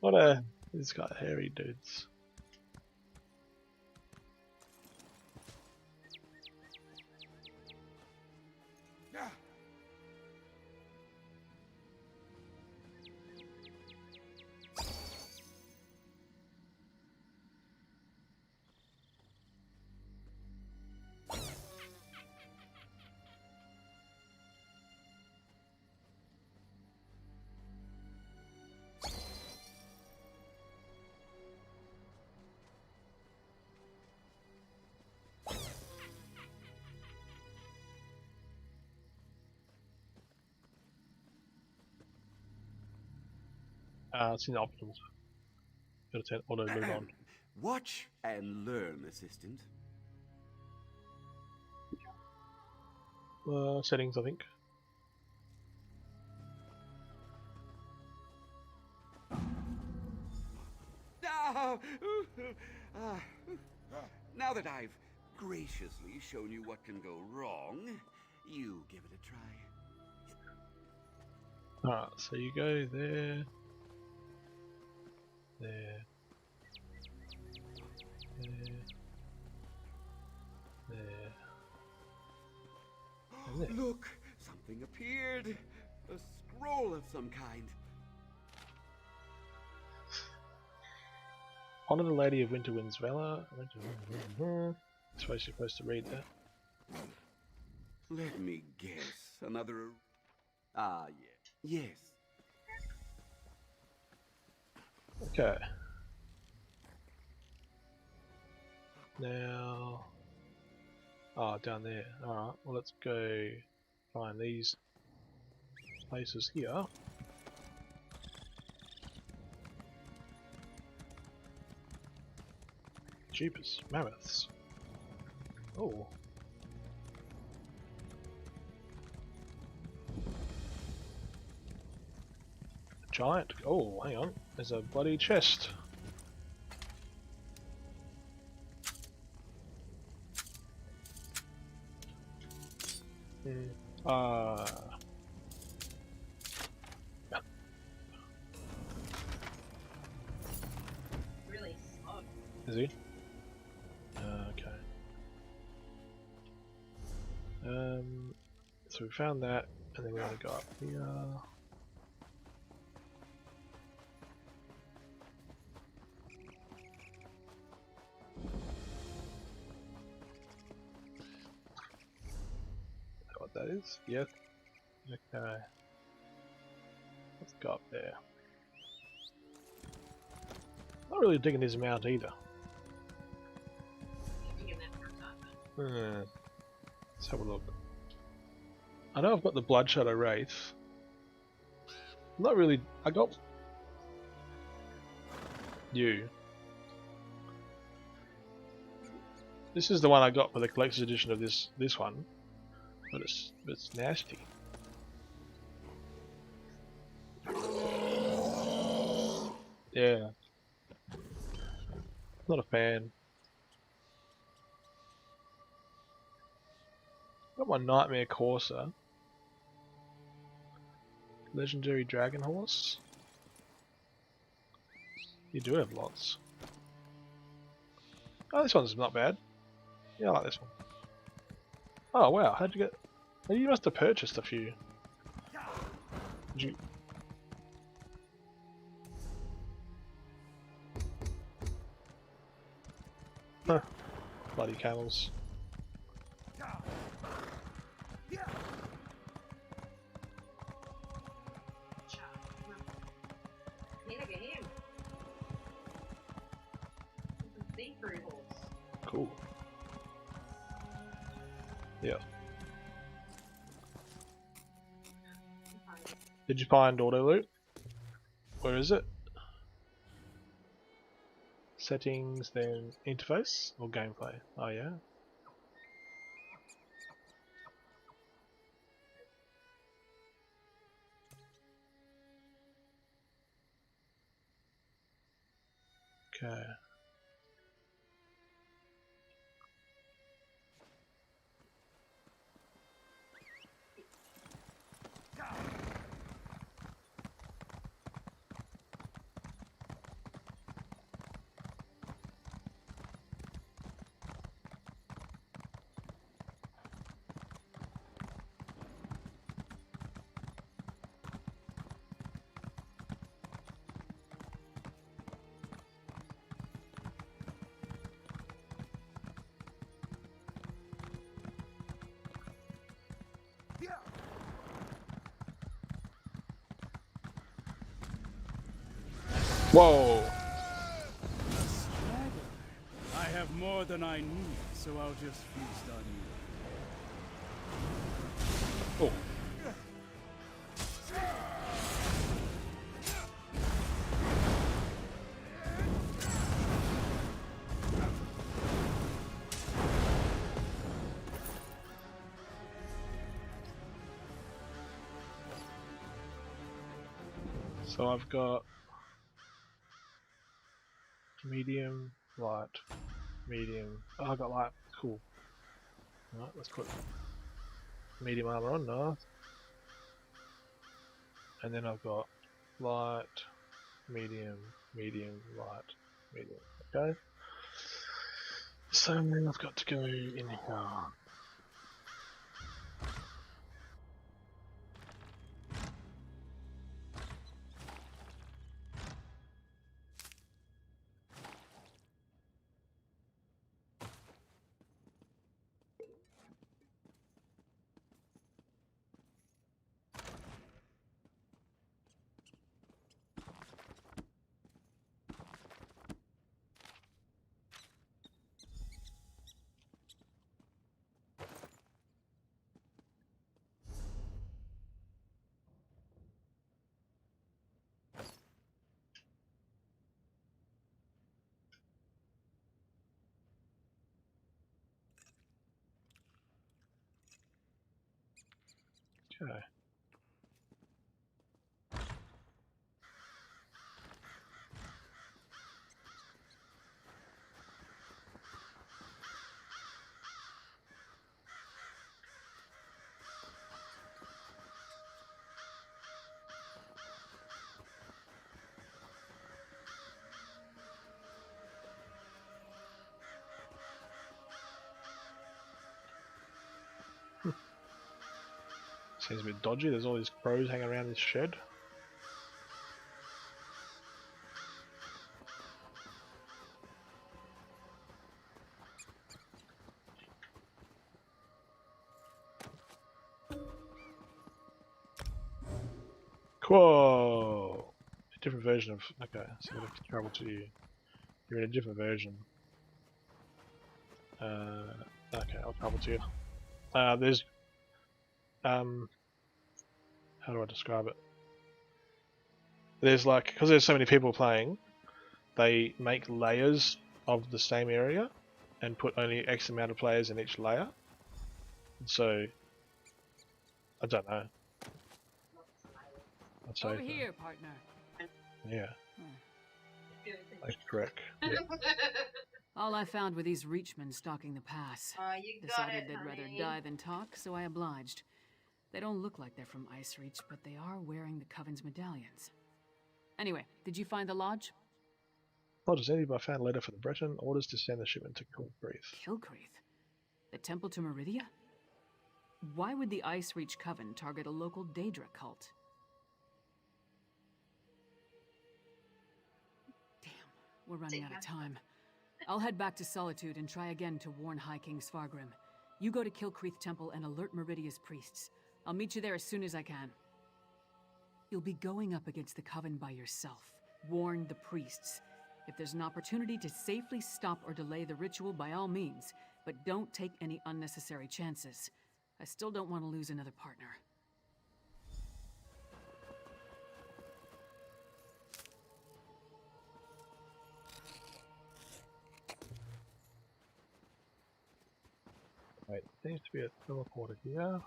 What a... These got hairy dudes. It's in the options. Gotta turn auto move on. Watch and learn, assistant. Settings, I think. Now that I've graciously shown you what can go wrong. You give it a try. Alright, so you go there, there, there, and there. Look, something appeared. A scroll of some kind. Honor the Lady of Winterwind's Valor. That's why you're supposed to read that. Let me guess. Another... Ah, yeah. Yes. Okay. Now... Oh, down there. Alright, well let's go find these places here. Jeepers, mammoths. Oh. Giant. Oh, hang on. There's a bloody chest. Really smart. Is he? Okay. So we found that, and then we're gonna go up here. What that is? Yep. Okay. Let's go up there. Not really digging this mount either. Let's have a look. I know I've got the Blood Shadow Wraith. Not really. I got you. This is the one I got for the collector's edition of this one, but it's nasty. Yeah, not a fan. Got my Nightmare Courser. Legendary Dragon Horse. You do have lots. Oh, this one's not bad. Yeah, I like this one. Oh wow, how'd you get... Oh, you must have purchased a few. Did you... Huh. Bloody camels. Cool. Yeah. Did you find auto loot? Where is it? Settings, then interface or gameplay? Oh yeah. Okay. Whoa! I have more than I need, so I'll just feast on you. Oh. So I've got medium, light, medium. Oh, I got light. Cool. cool. Alright, let's put medium armor on now. And then I've got light, medium, medium, light, medium. Okay. So then I've got to go in here. Okay. Seems a bit dodgy, there's all these crows hanging around this shed. Whoa! A different version of... Okay, so we'll have to travel to you. You're in a different version. Okay, I'll travel to you. There's... how do I describe it? There's like... Because there's so many people playing, they make layers of the same area and put only X amount of players in each layer. So... I don't know. Over here, partner. Yeah. That's correct. Yeah. All I found were these reachmen stalking the pass. Decided they'd rather die than talk, so I obliged. They don't look like they're from Ice Reach, but they are wearing the Coven's medallions. Anyway, did you find the lodge? Lodge is empty, but I found a letter from the Breton. Orders to send the shipment to Kilcreath. Kilcreath? The temple to Meridia? Why would the Ice Reach Coven target a local Daedra cult? We're running out of time. I'll head back to Solitude and try again to warn High King Svargrim. You go to Kilcreath Temple and alert Meridia's priests. I'll meet you there as soon as I can. You'll be going up against the Coven by yourself. Warn the priests. If there's an opportunity to safely stop or delay the ritual, by all means, but don't take any unnecessary chances. I still don't want to lose another partner. Wait, there seems to be a teleporter here.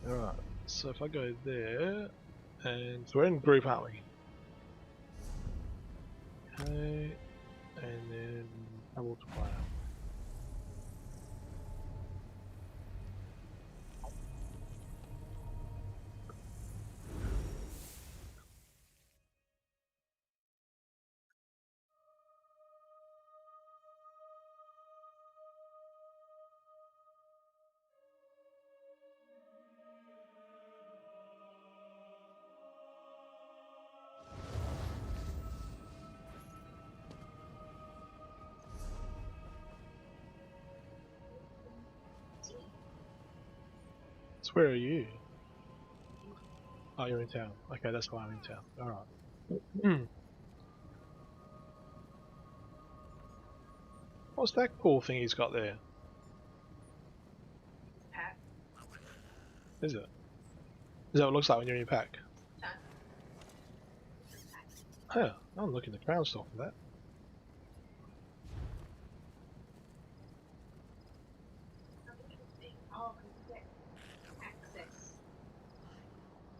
Alright, so if I go there, and so we're in group, aren't we? Okay, and then travel to player. So where are you? Oh, you're in town. Okay, that's why I'm in town. Alright. What's that cool thing he's got there? Pack. Is it? Is that what it looks like when you're in your pack? Huh, I'm looking at the crown stock for that.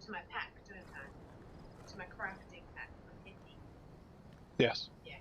to my pack, don't I? To my crafting pack, my hitty. Yes. Yes.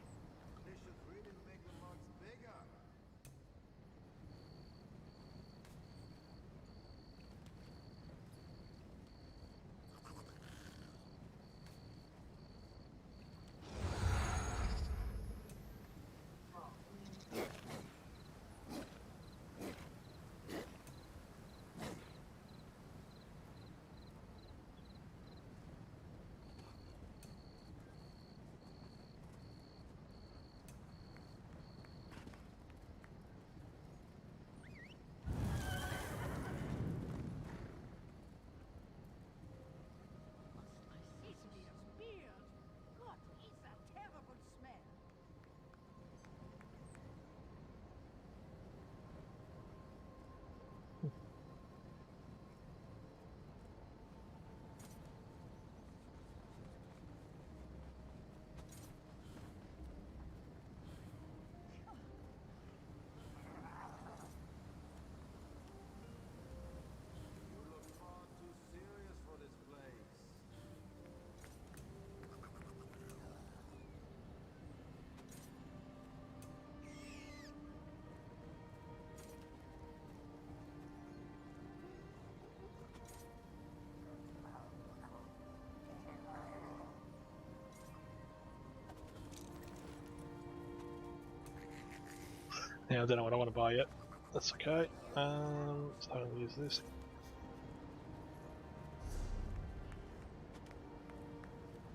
Yeah, I don't know what I want to buy yet. That's okay. So I'll use this.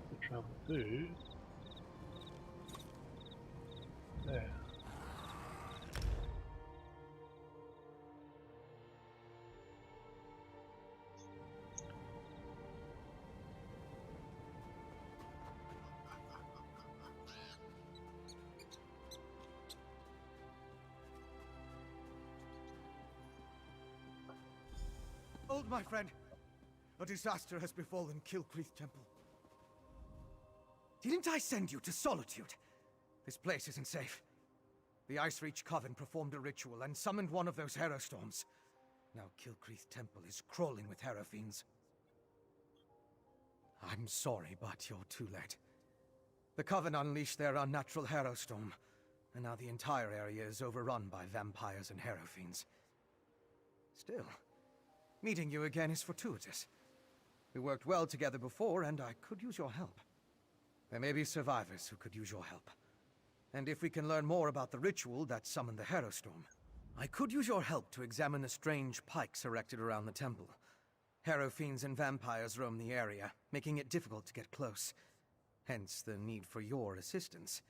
Which I will do. There. Hold, my friend. A disaster has befallen Kilcreath Temple. Didn't I send you to Solitude? This place isn't safe. The Ice Reach Coven performed a ritual and summoned one of those Hero Storms. Now Kilcreath Temple is crawling with Hero Fiends. I'm sorry, but you're too late. The Coven unleashed their unnatural Hero Storm, and now the entire area is overrun by vampires and Hero Fiends. Still, meeting you again is fortuitous. We worked well together before, and I could use your help. There may be survivors who could use your help. And if we can learn more about the ritual that summoned the Hero Storm, I could use your help to examine the strange pikes erected around the temple. Hero Fiends and vampires roam the area, making it difficult to get close. Hence the need for your assistance.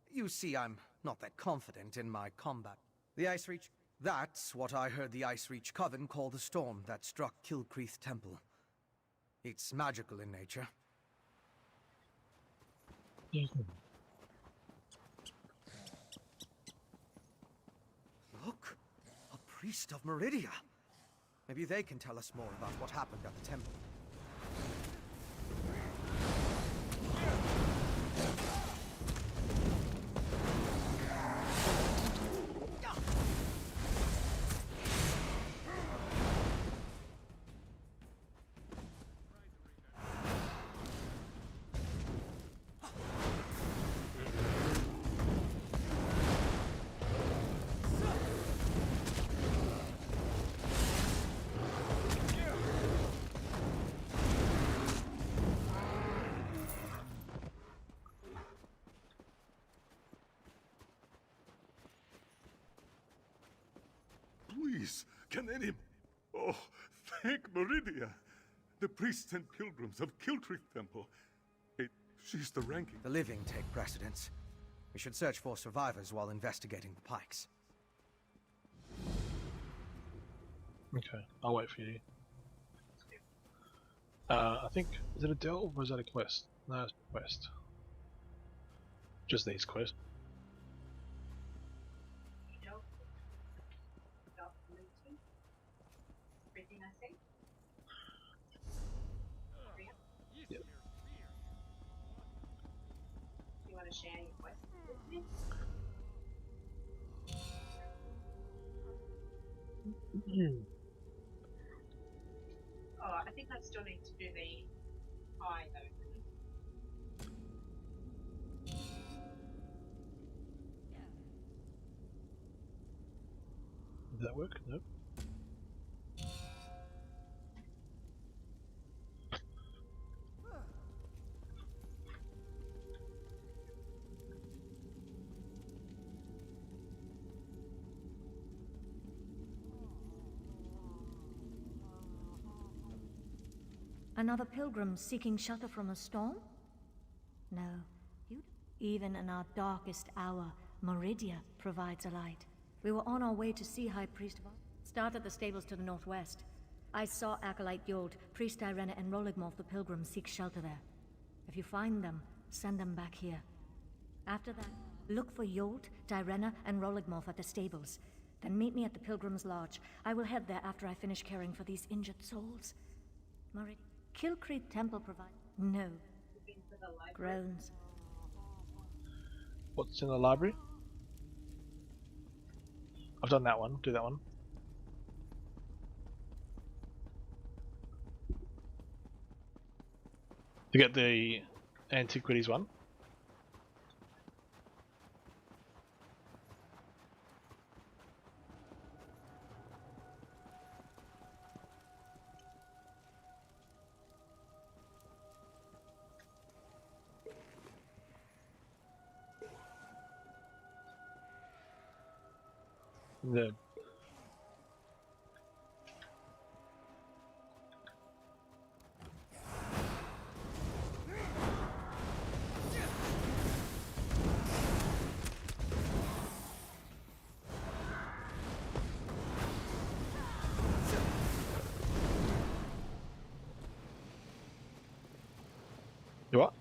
You see, I'm not that confident in my combat. The Ice Reach... That's what I heard the Ice Reach Coven call the storm that struck Kilcreath Temple. It's magical in nature. Look! A priest of Meridia! Maybe they can tell us more about what happened at the temple. Please, can any... Oh, thank Meridia. The priests and pilgrims of Kilcreath Temple. She's the ranking. The living take precedence. We should search for survivors while investigating the pikes. Okay, I'll wait for you. I think... Is it a delve or is that a quest? No, it's a quest. Just these quests. Everything I say? Yep. You want to share your quest with me? Oh, I think I still need to do the eye though. Did that work? Nope. Another pilgrim seeking shelter from a storm? No, you. Even in our darkest hour, Meridia provides a light. We were on our way to see High Priest Start at the stables to the northwest. I saw Acolyte Yold, Priest Irena, and Roligmoth the pilgrim seek shelter there. If you find them, send them back here. After that, look for Yold, Direna, and Roligmoth at the stables. Then meet me at the Pilgrim's Lodge. I will head there after I finish caring for these injured souls. Meridia. Kilcreed Temple provide. No. Groans. What's in the library? I've done that one. Do that one. To get the antiquities one. The you what?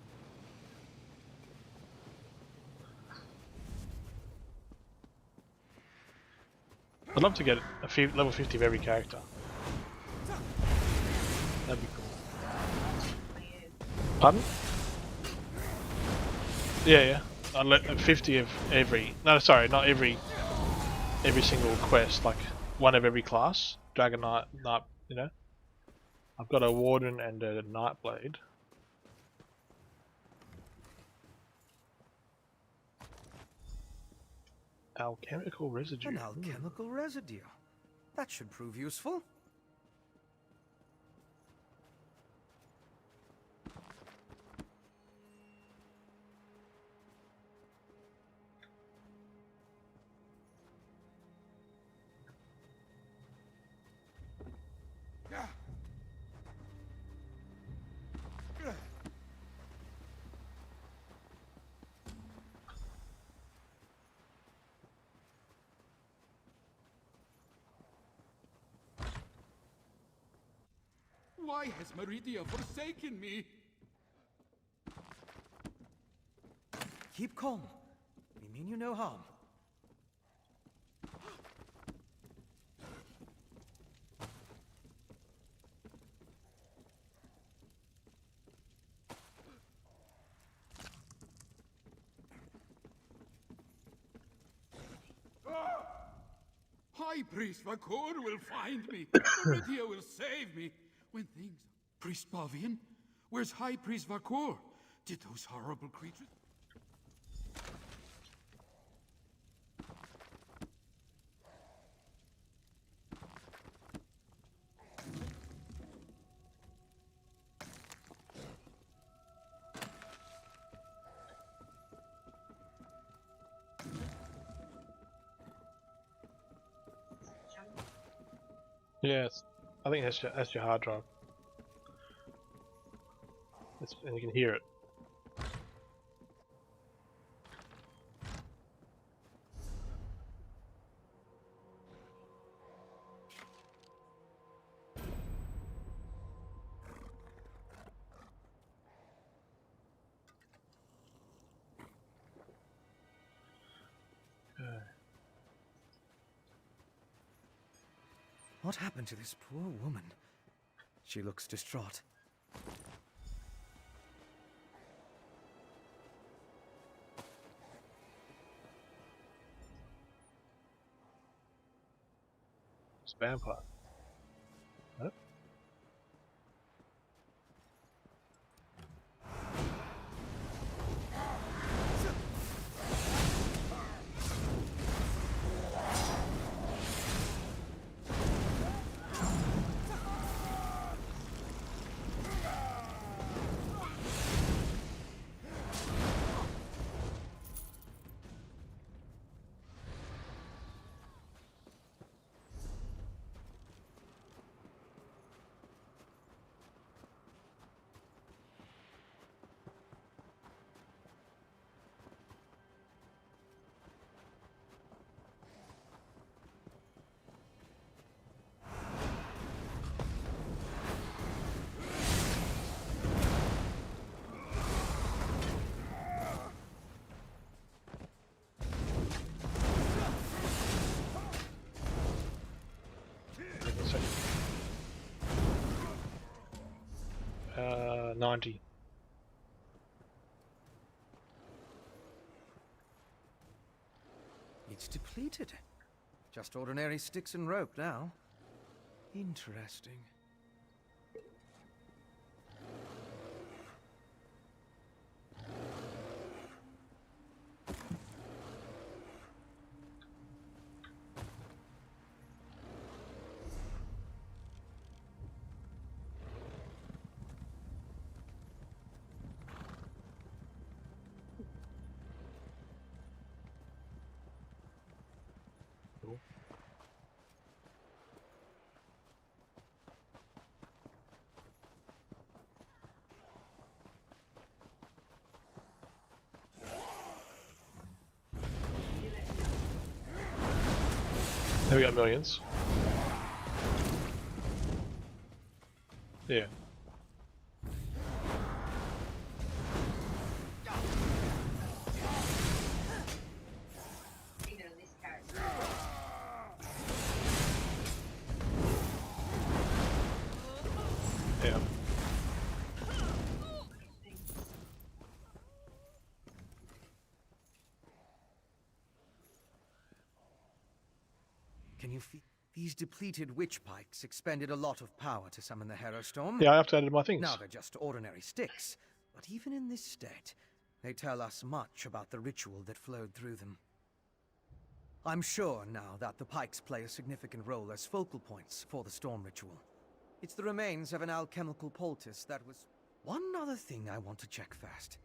I'd love to get level 50 of every character. That'd be cool. Pardon? Yeah. I'd let 50 of every. No, sorry, not every single quest. Like one of every class. Dragon Knight, you know. I've got a Warden and a Nightblade. Alchemical residue. An alchemical residue. That should prove useful. Why has Meridia forsaken me? Keep calm. We mean you no harm. High Priest Vakor will find me. Meridia will save me. When things... Priest Bavian? Where's High Priest Vakor? Did those horrible creatures... Yes, I think that's your hard drive. And you can hear it. What happened to this poor woman? She looks distraught. It's a vampire. Huh? effect. 90. It's depleted. Just ordinary sticks and rope now. Interesting. Now we got millions. Yeah. Yeah. Can you feel these depleted witch pikes expended a lot of power to summon the Harrow Storm? Yeah, I have to add my things. Now they're just ordinary sticks, but even in this state, they tell us much about the ritual that flowed through them. I'm sure now that the pikes play a significant role as focal points for the storm ritual. It's the remains of an alchemical poultice that was... One other thing I want to check first.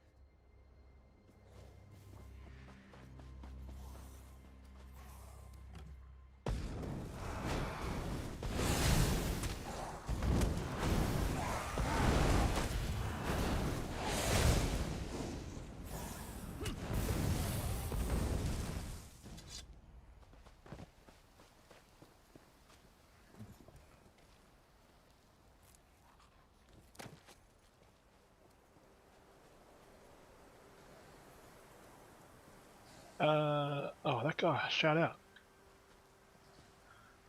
Oh, that guy, shout out.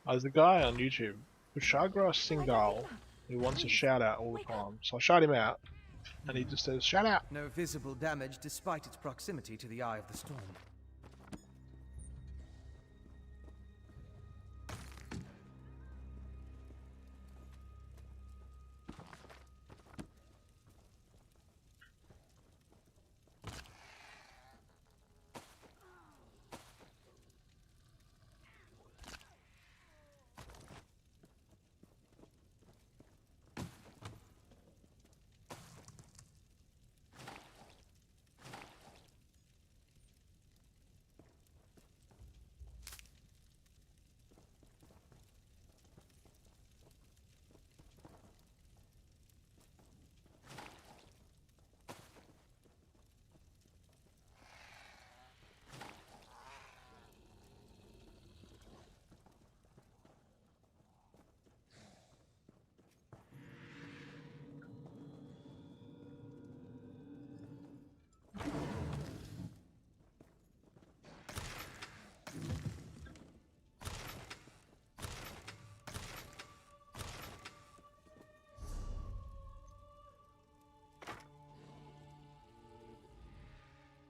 There's a guy on YouTube, Kushagra Singhal, who wants a shout out all the time. So I shout him out, and he just says, shout out! No visible damage despite its proximity to the eye of the storm.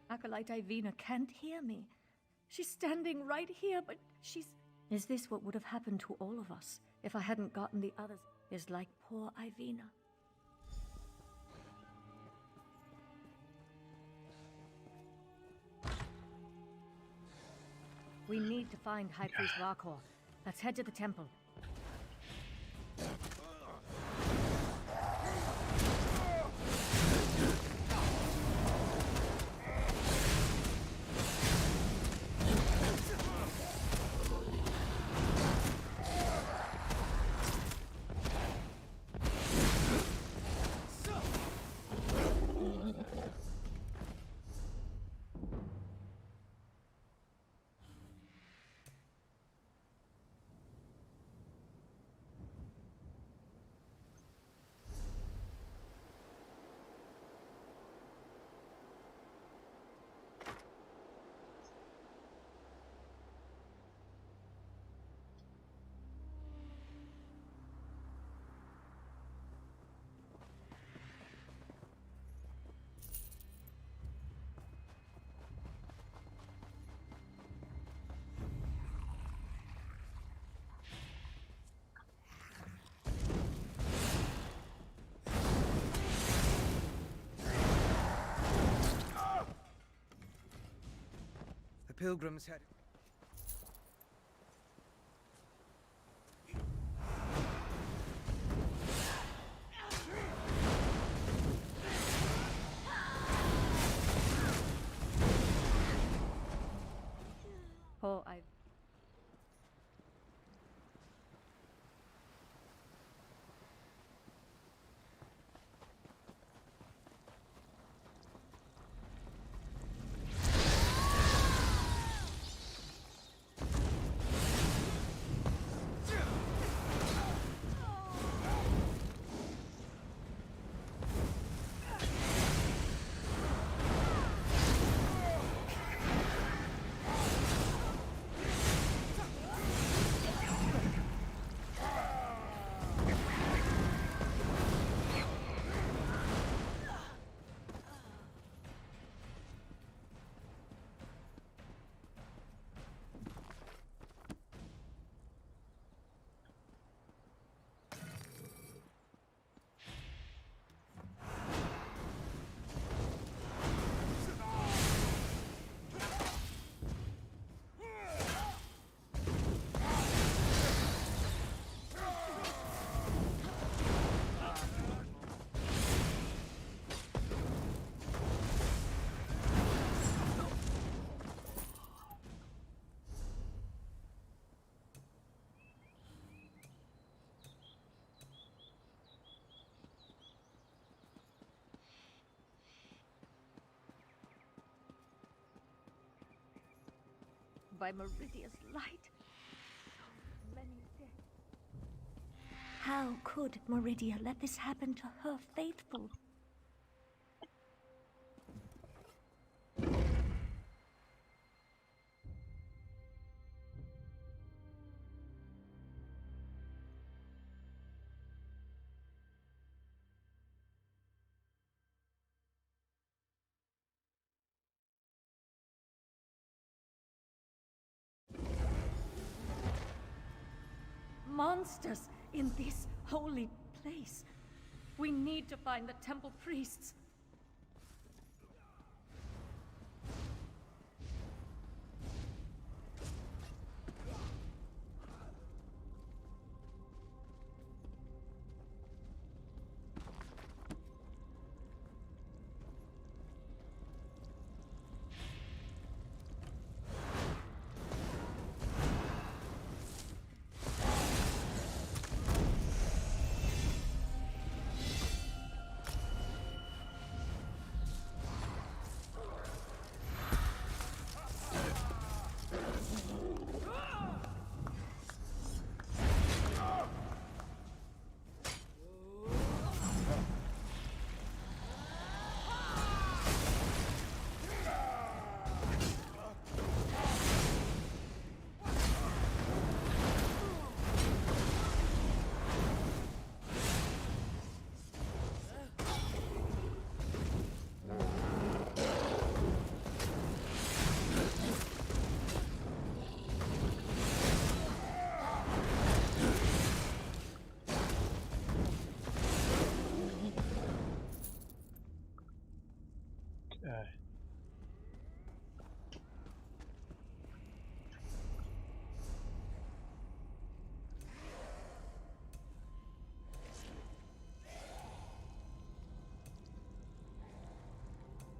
Acolyte Ivina can't hear me. She's standing right here, but she's... Is this what would have happened to all of us if I hadn't gotten the others? Is like poor Ivina. We need to find High Priest Varkor. Let's head to the temple. pilgrims headed... Oh, I... By Meridia's light, so many dead. How could Meridia let this happen to her faithful? Monsters in this holy place. We need to find the temple priests.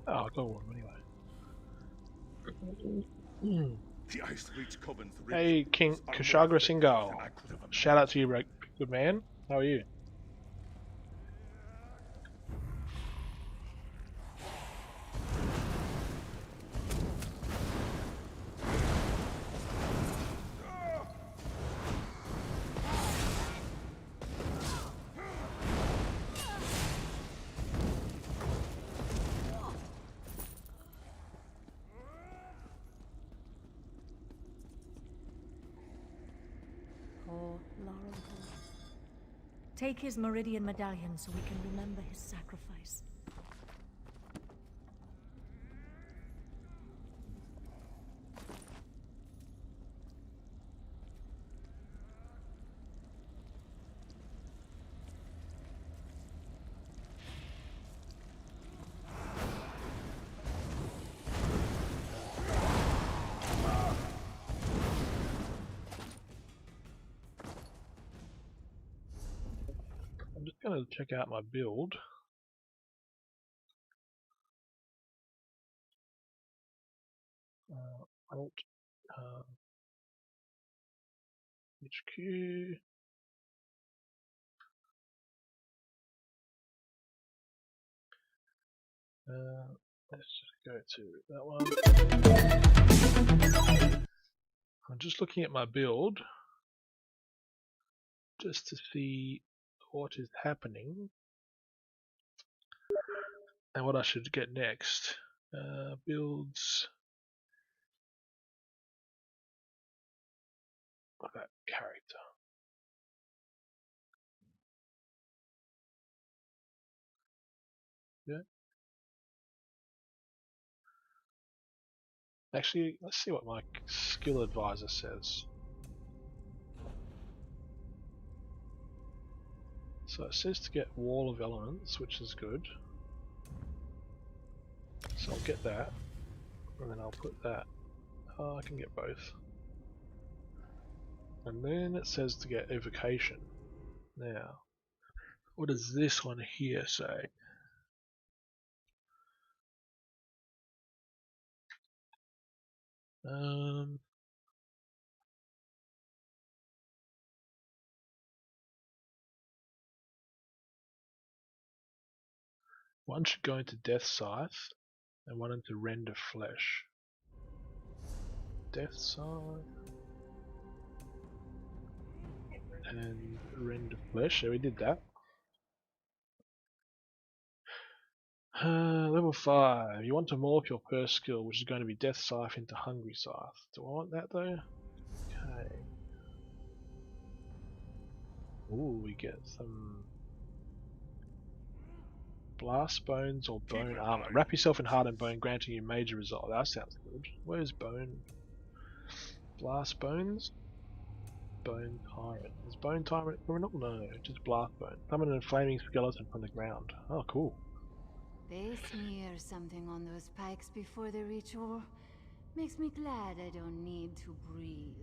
Oh, go on anyway. The Ice Reach Coven's Hey, King Kushagra Singal. Shout out to you, bro. Good man. How are you? Take his Meridian medallion so we can remember his sacrifice. just going to check out my build. Alt HQ. Let's just go to that one. I'm just looking at my build just to see what is happening and what I should get next. Builds. That character. Yeah. Actually, let's see what my skill advisor says. So it says to get Wall of Elements, which is good. So I'll get that, and then I'll put that. Oh, I can get both. And then it says to get Evocation. Now, what does this one here say? One should go into Death Scythe, and one into Render Flesh. Death Scythe and Render Flesh. So we did that. Level 5. You want to morph your first skill, which is going to be Death Scythe, into Hungry Scythe. Do I want that though? Okay. Ooh, we get some Blast Bones or Bone Armor. Wrap yourself in Heart and Bone, granting you major result. That sounds good. Where's Bone? Blast Bones? Bone Tyrant. Is Bone Tyrant criminal? No, just Blast Bone. Summon a flaming skeleton from the ground. Oh, cool. They smear something on those pikes before the ritual. Makes me glad I don't need to breathe.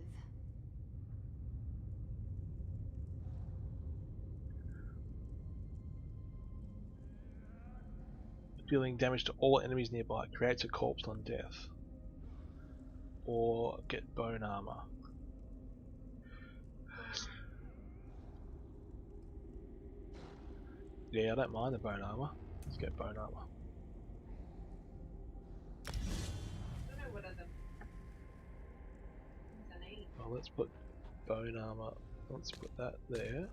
Dealing damage to all enemies nearby. Creates a corpse on death. Or get Bone Armor. Yeah, I don't mind the Bone Armor. Let's get Bone Armor. Well, let's put Bone Armor. Let's put that there.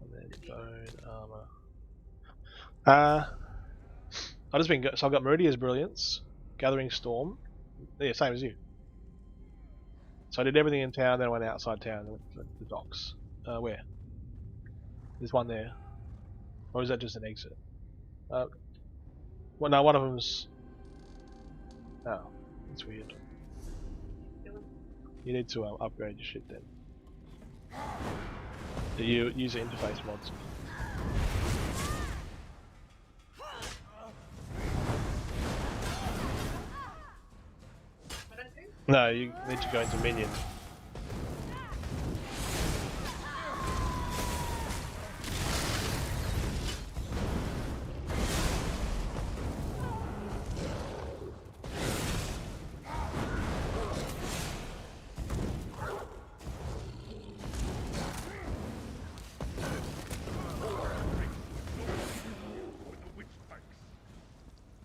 And then Bone Armor. I've just been so I've got Meridia's Brilliance, Gathering Storm. Yeah, same as you. So I did everything in town, then I went outside town, went to the docks. Where? There's one there. Or is that just an exit? Well, no, one of them's. Oh, that's weird. You need to upgrade your shit then. The user interface mods. No, you need to go into minion.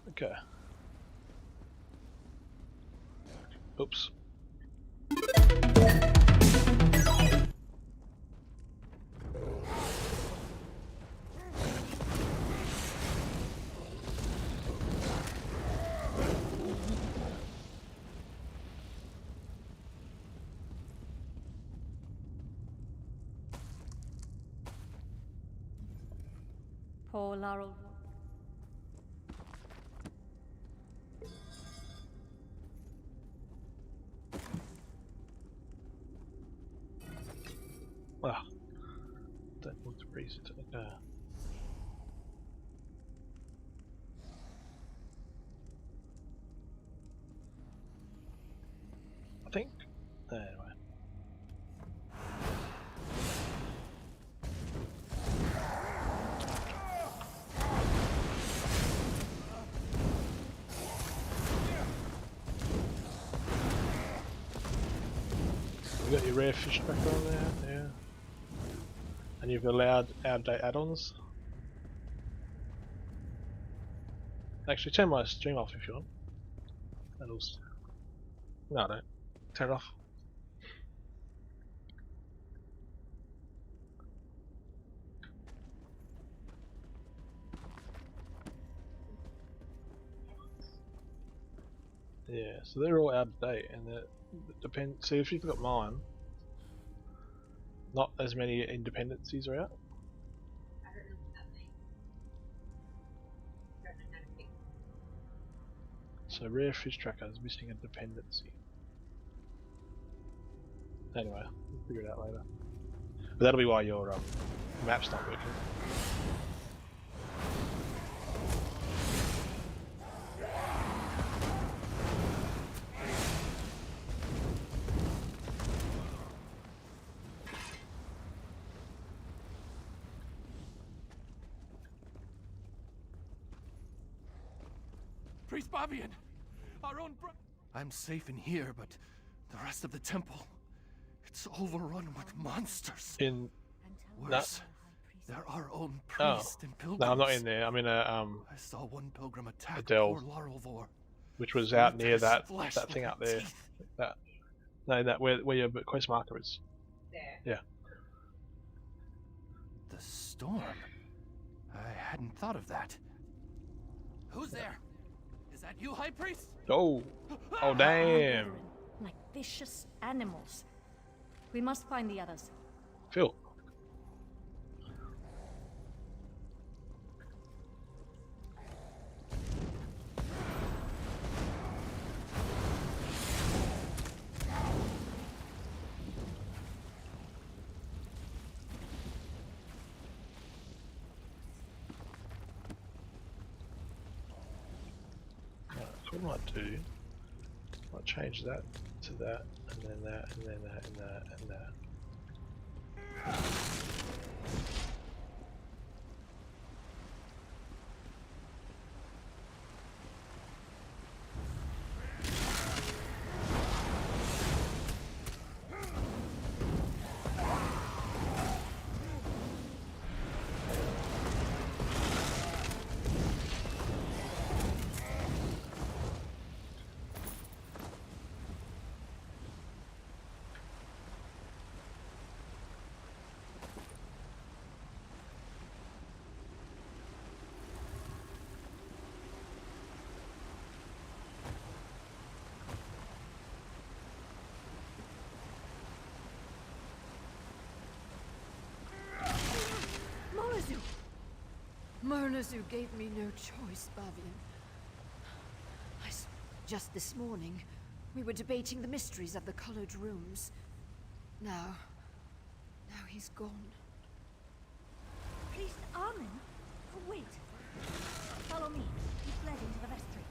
Okay. Oops. Poor Laurel. Ah, that looks pretty. I think. Anyway. rare fish tracker on there, yeah. And you've allowed out-of-date add-ons. Actually, turn my stream off if you want. No, I don't. Turn it off. Yeah, so they're all out of date, and it depends. See, if you've got mine, not as many independencies are out. So rare fish tracker is missing a dependency. Anyway, we'll figure it out later. But that'll be why your map's not working. Priest Bavian! Our own I'm safe in here, but the rest of the temple, it's overrun with monsters. Worse, they're our own priests and pilgrims. No, I'm not in there. I'm in a I saw one pilgrim attack delve, poor Larlvor, which was out near that thing up there. That where your quest marker is. There. Yeah. The storm. I hadn't thought of that. Who's there? Is that you, High Priest? Oh damn. Like vicious animals. We must find the others. Phil. So what I might do, I might change that to that, and then that, and then that, and that, and that. Murnazu gave me no choice, Bavian. Just this morning, we were debating the mysteries of the colored rooms. Now he's gone. Priest Armin? Oh, wait. Follow me. He fled into the vestry.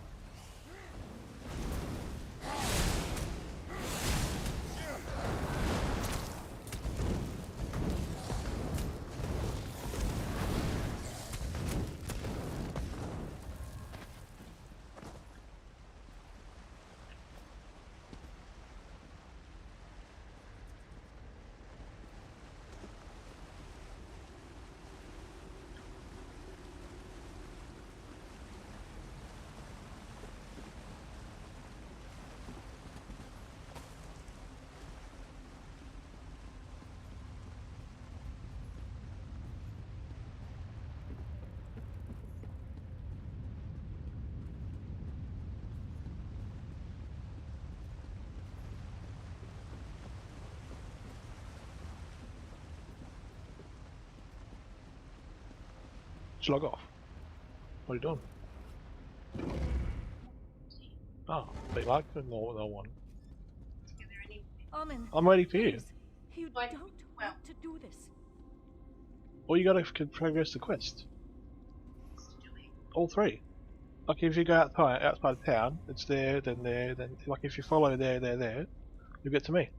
Just log off. What are you doing? Oh, big like no one. Armin, I'm ready for you. You don't want to do this. Well, you gotta progress the quest. All three. Like if you go outside of town, it's there, then there, then like if you follow there, you get to me.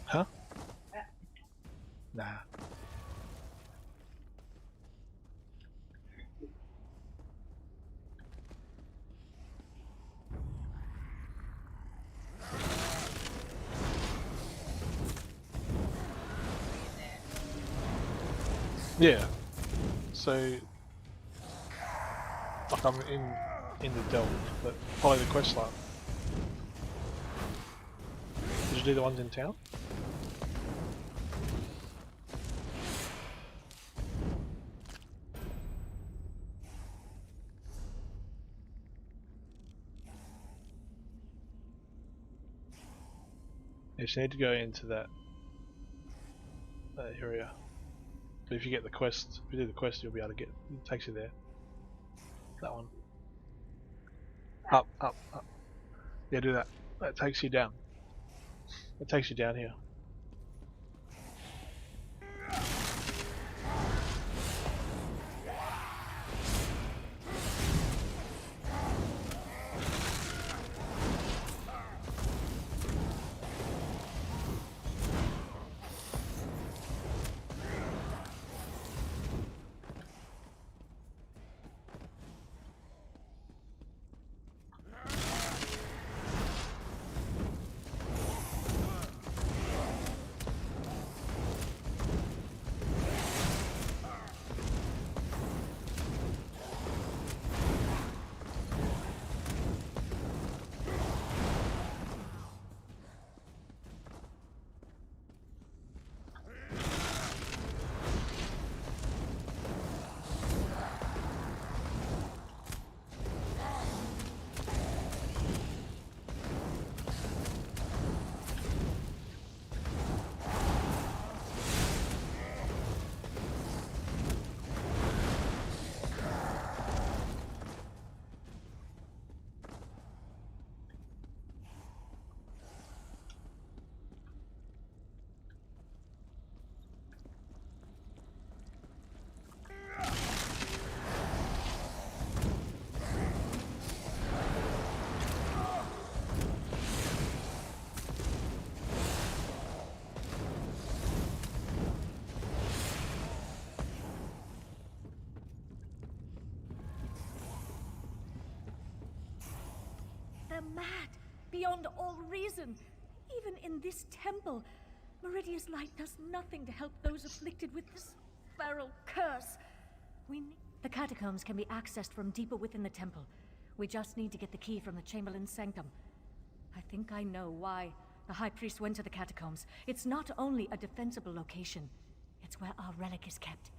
Huh? Nah. Yeah. So, like I'm in the delve, but follow the quest line. Did you do the ones in town? Yes, you need to go into that area. But if you get the quest, if you do the quest, you'll be able to get. It takes you there. That one. Up, up, up. Yeah, do that. That takes you down. It takes you down here. They're mad, beyond all reason. Even in this temple, Meridia's light does nothing to help those afflicted with this feral curse. The catacombs can be accessed from deeper within the temple. We just need to get the key from the Chamberlain's sanctum. I think I know why the High Priest went to the catacombs. It's not only a defensible location, it's where our relic is kept.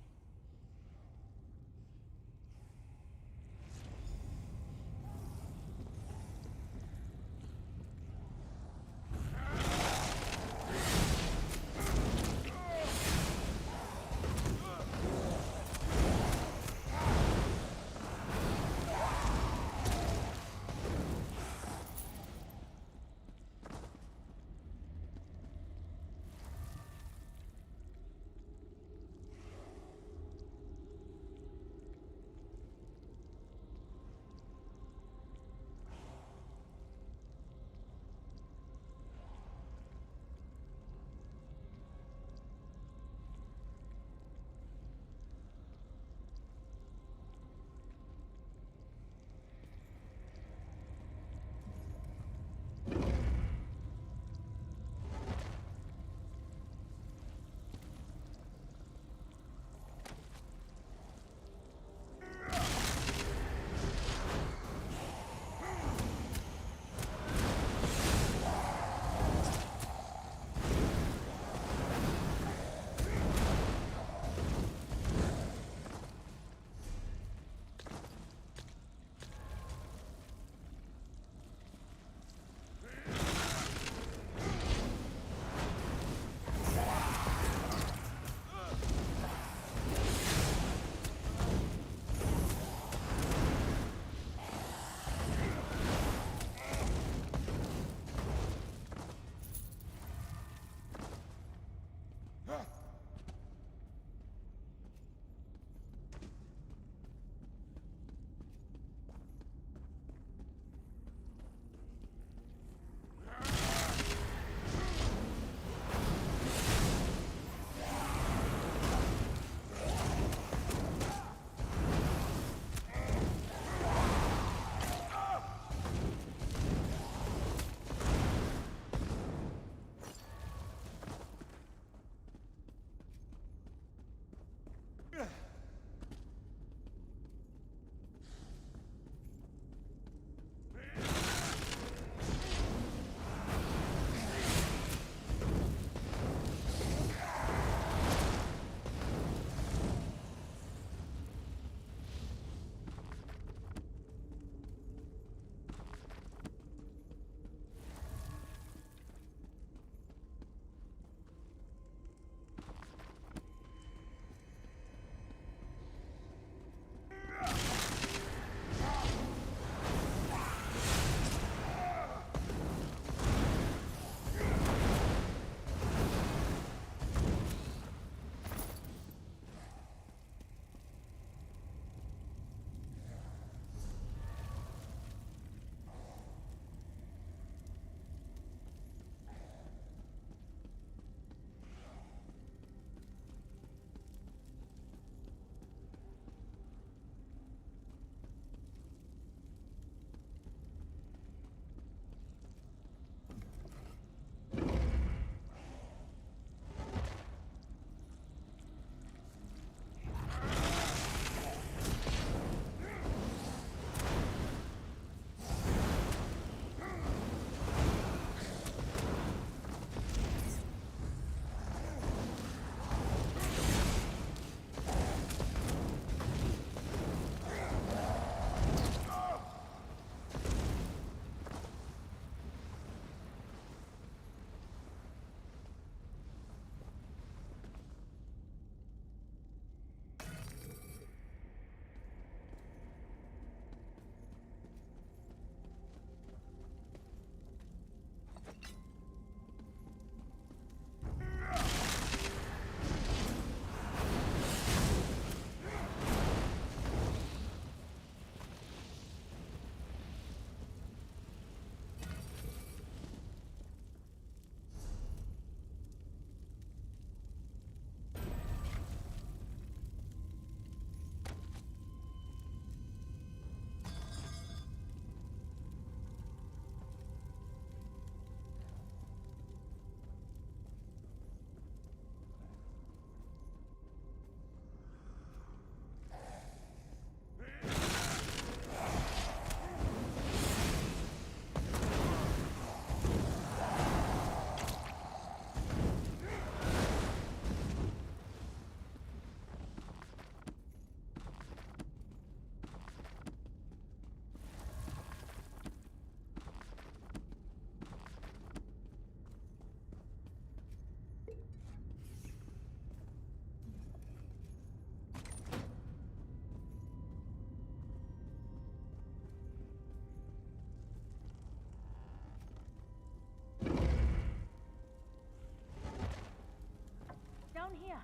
here.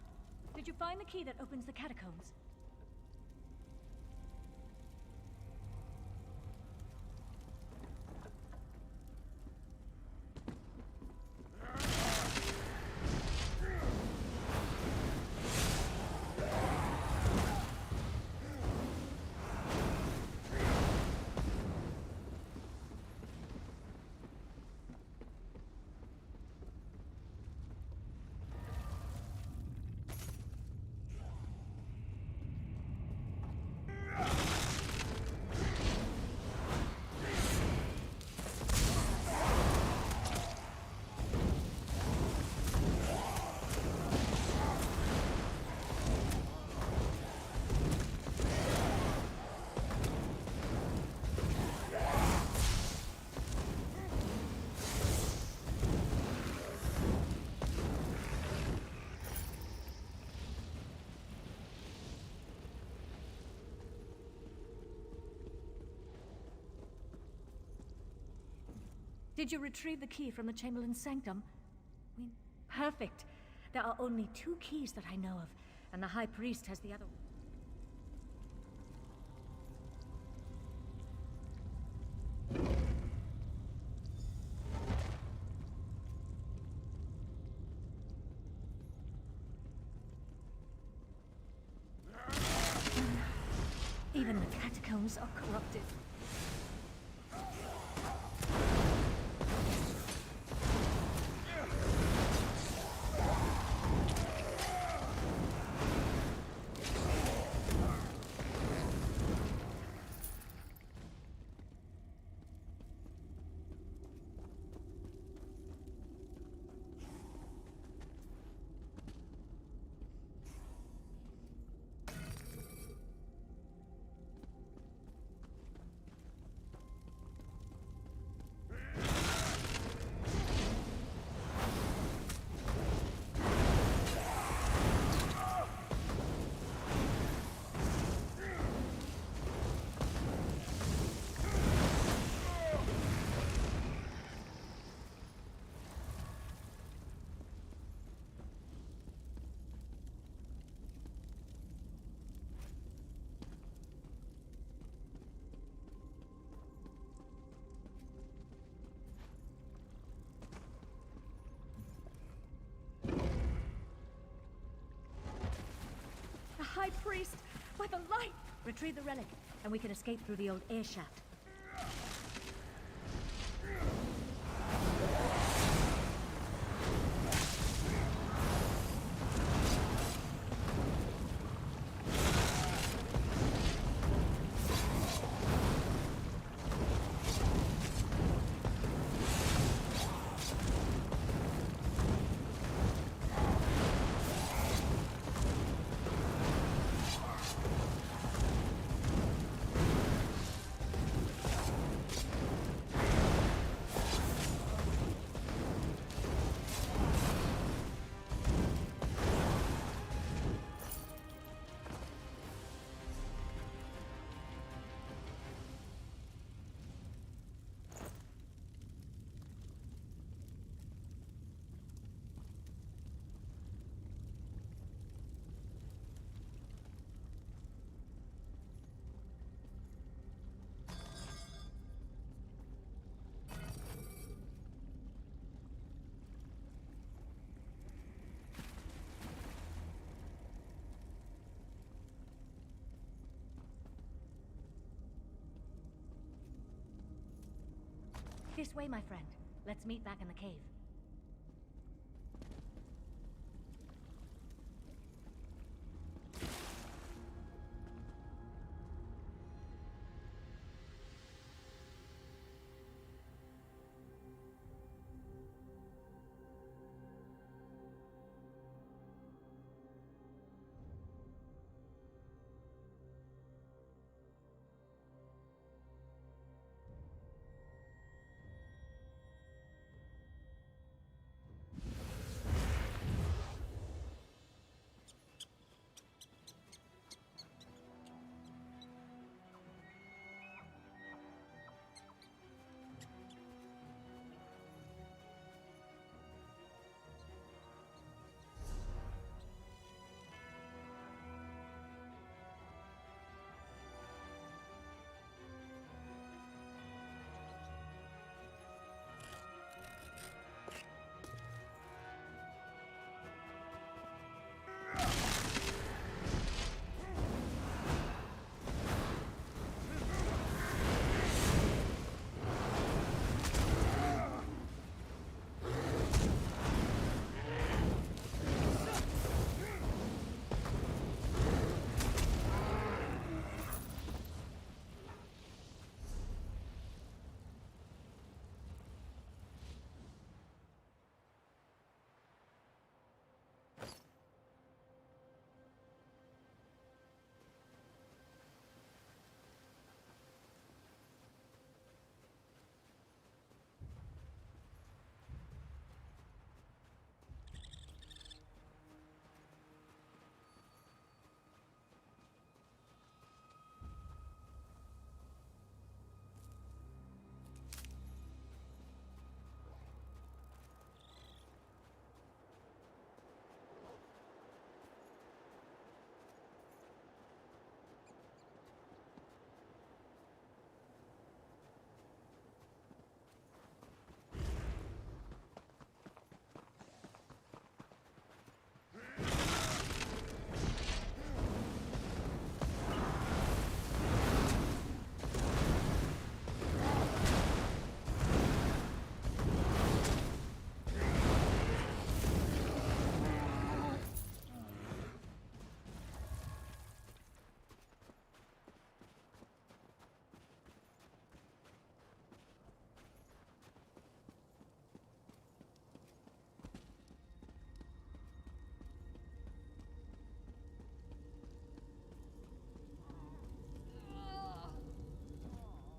Did you find the key that opens the catacombs? Did you retrieve the key from the Chamberlain's sanctum? Perfect. There are only 2 keys that I know of, and the High Priest has the other. Even the catacombs are corrupted. High Priest, by the light! Retrieve the relic, and we can escape through the old air shaft. This way, my friend. Let's meet back in the cave.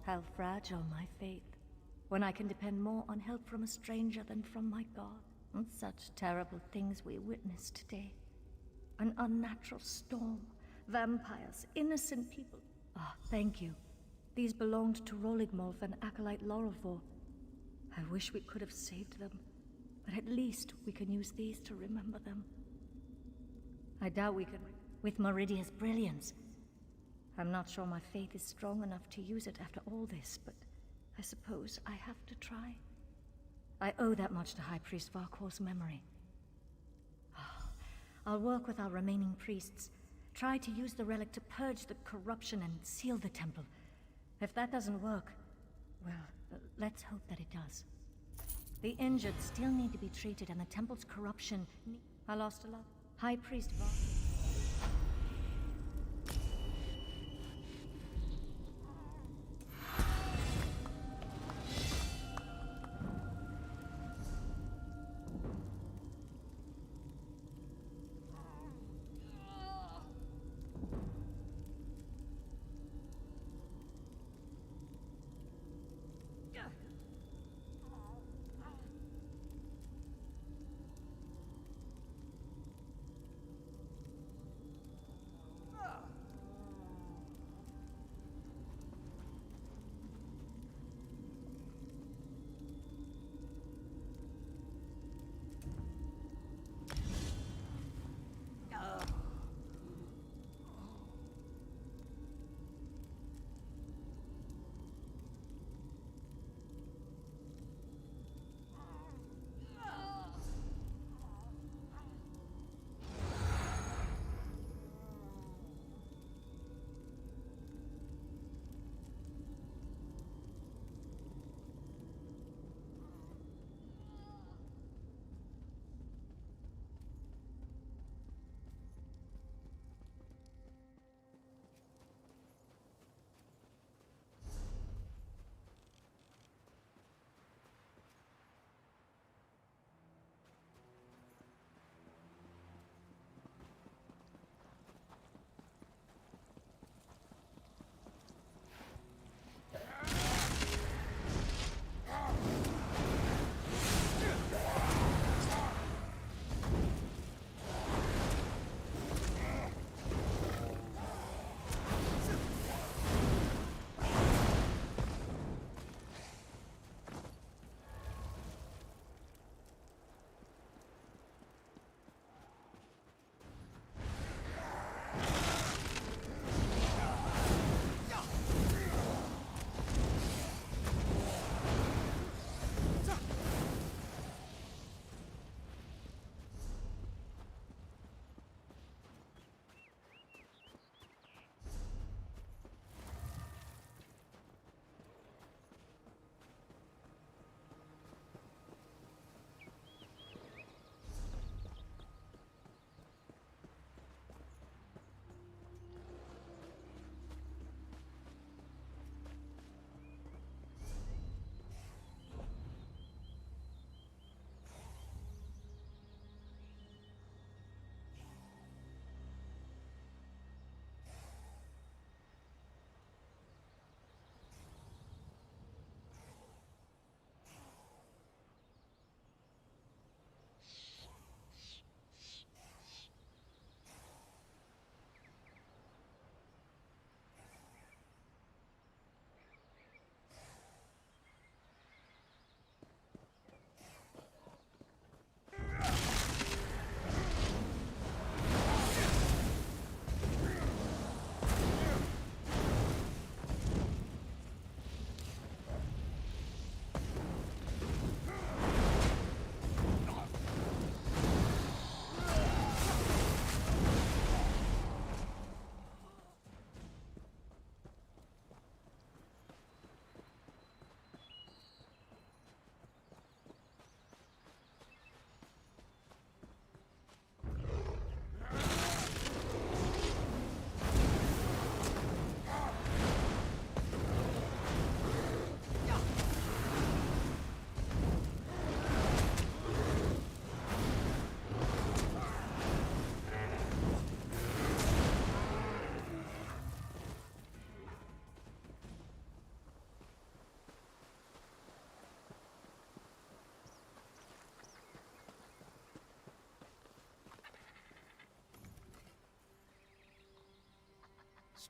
How fragile my faith, when I can depend more on help from a stranger than from my God. And such terrible things we witnessed today. An unnatural storm, vampires, innocent people. Ah, thank you. These belonged to Roligmolf and Acolyte Lorelfor. I wish we could have saved them, but at least we can use these to remember them. I doubt we can with Meridia's brilliance. I'm not sure my faith is strong enough to use it after all this, but I suppose I have to try. I owe that much to High Priest Varkor's memory. I'll work with our remaining priests, try to use the relic to purge the corruption and seal the temple. If that doesn't work, well, let's hope that it does. The injured still need to be treated, and the temple's corruption... I lost a lot. High Priest Varkor...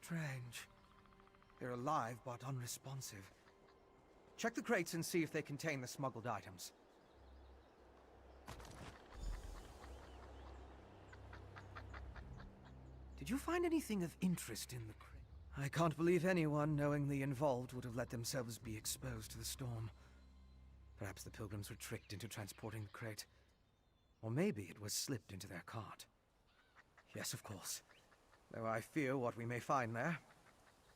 Strange. They're alive but unresponsive. Check the crates and see if they contain the smuggled items. Did you find anything of interest in the crate? I can't believe anyone knowingly involved would have let themselves be exposed to the storm. Perhaps the pilgrims were tricked into transporting the crate. Or maybe it was slipped into their cart. Yes, of course. Though I fear what we may find there.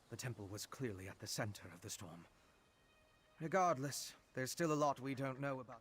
The temple was clearly at the center of the storm. Regardless, there's still a lot we don't know about.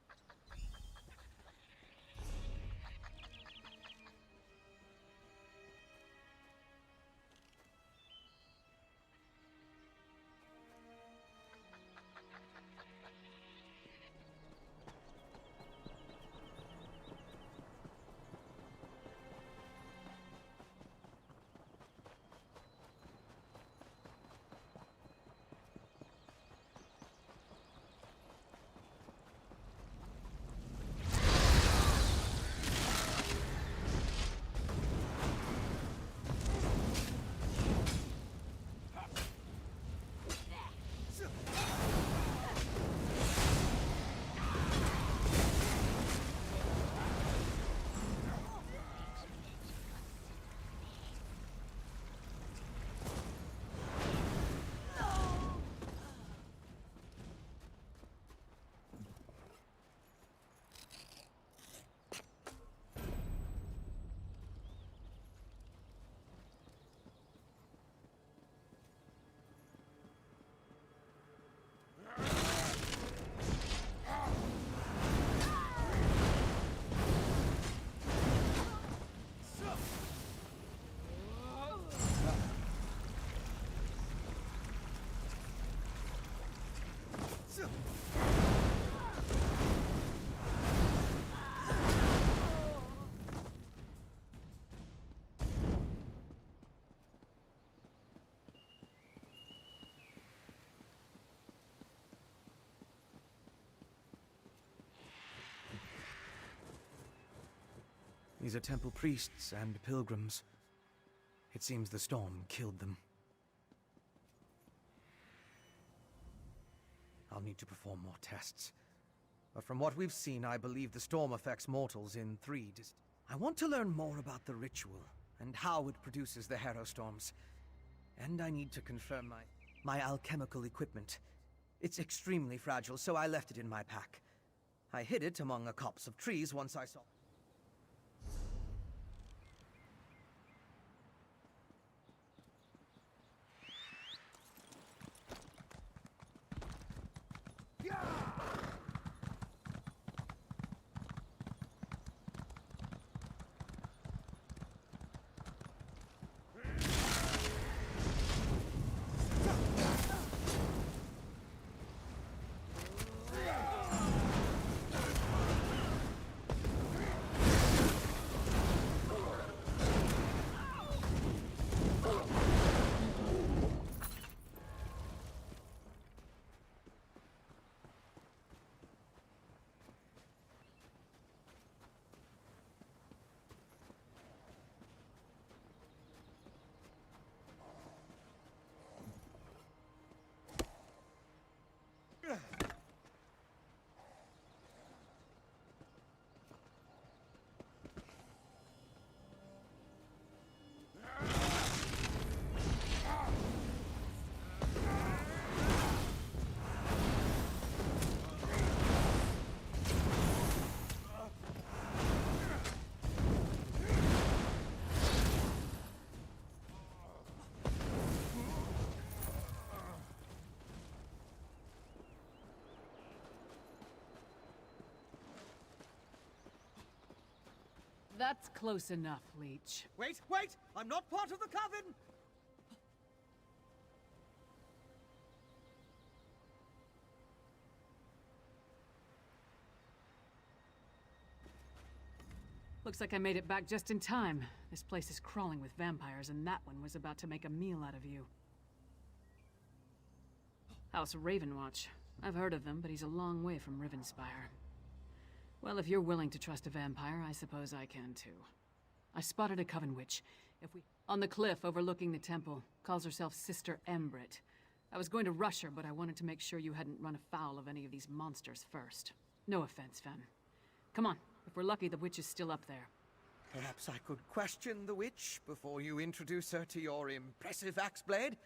These are temple priests and pilgrims. It seems the storm killed them. I'll need to perform more tests. But from what we've seen, I believe the storm affects mortals in 3 I want to learn more about the ritual and how it produces the hero storms. And I need to confirm my alchemical equipment. It's extremely fragile, so I left it in my pack. I hid it among a copse of trees once I saw... That's close enough, Leech. Wait! I'm not part of the coven! Looks like I made it back just in time. This place is crawling with vampires, and that one was about to make a meal out of you. House Ravenwatch. I've heard of them, but he's a long way from Rivenspire. Well, if you're willing to trust a vampire, I suppose I can too. I spotted a coven witch. If we... On the cliff overlooking the temple. Calls herself Sister Embrit. I was going to rush her, but I wanted to make sure you hadn't run afoul of any of these monsters first. No offense, Fen. Come on. If we're lucky, the witch is still up there. Perhaps I could question the witch before you introduce her to your impressive axe blade?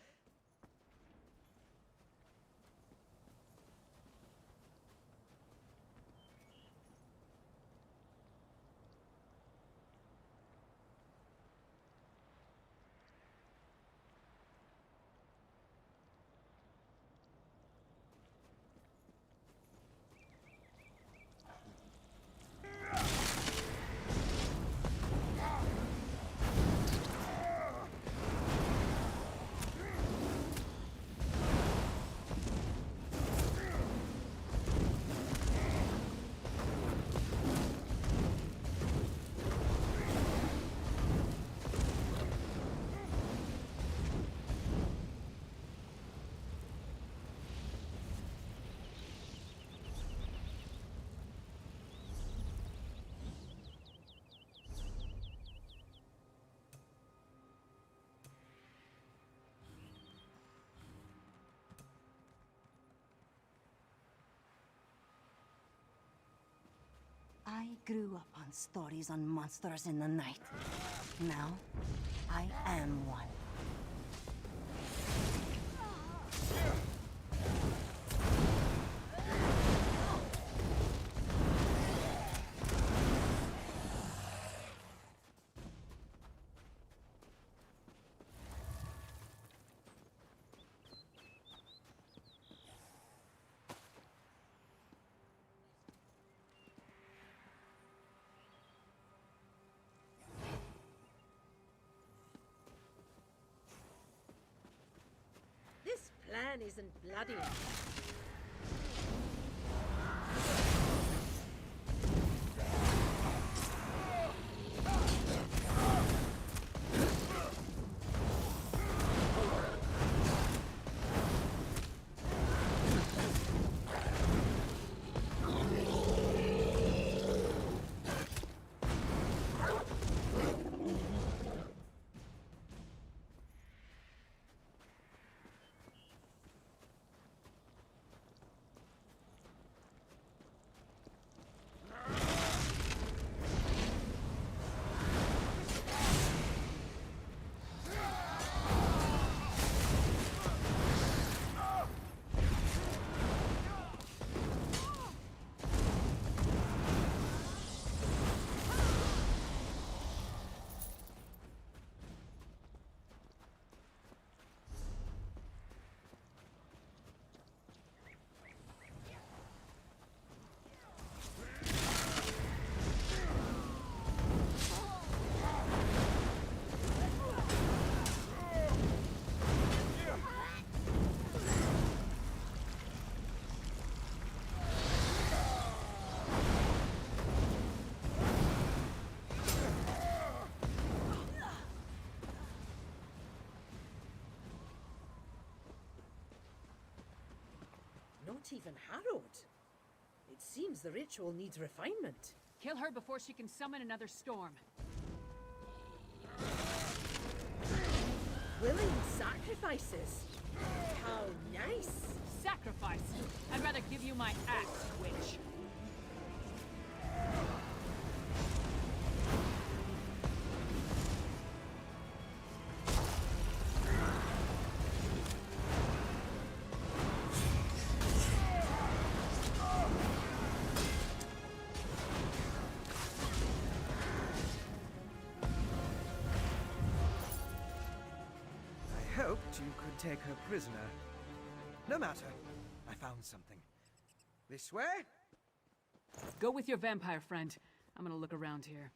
I grew up on stories on monsters in the night. Now, I am one. This plan isn't bloody. Not even harrowed. It seems the ritual needs refinement. Kill her before she can summon another storm. Willing sacrifices. How nice. Sacrifice? I'd rather give you my axe, witch. I hoped you could take her prisoner. No matter. I found something. This way? Go with your vampire friend. I'm gonna look around here.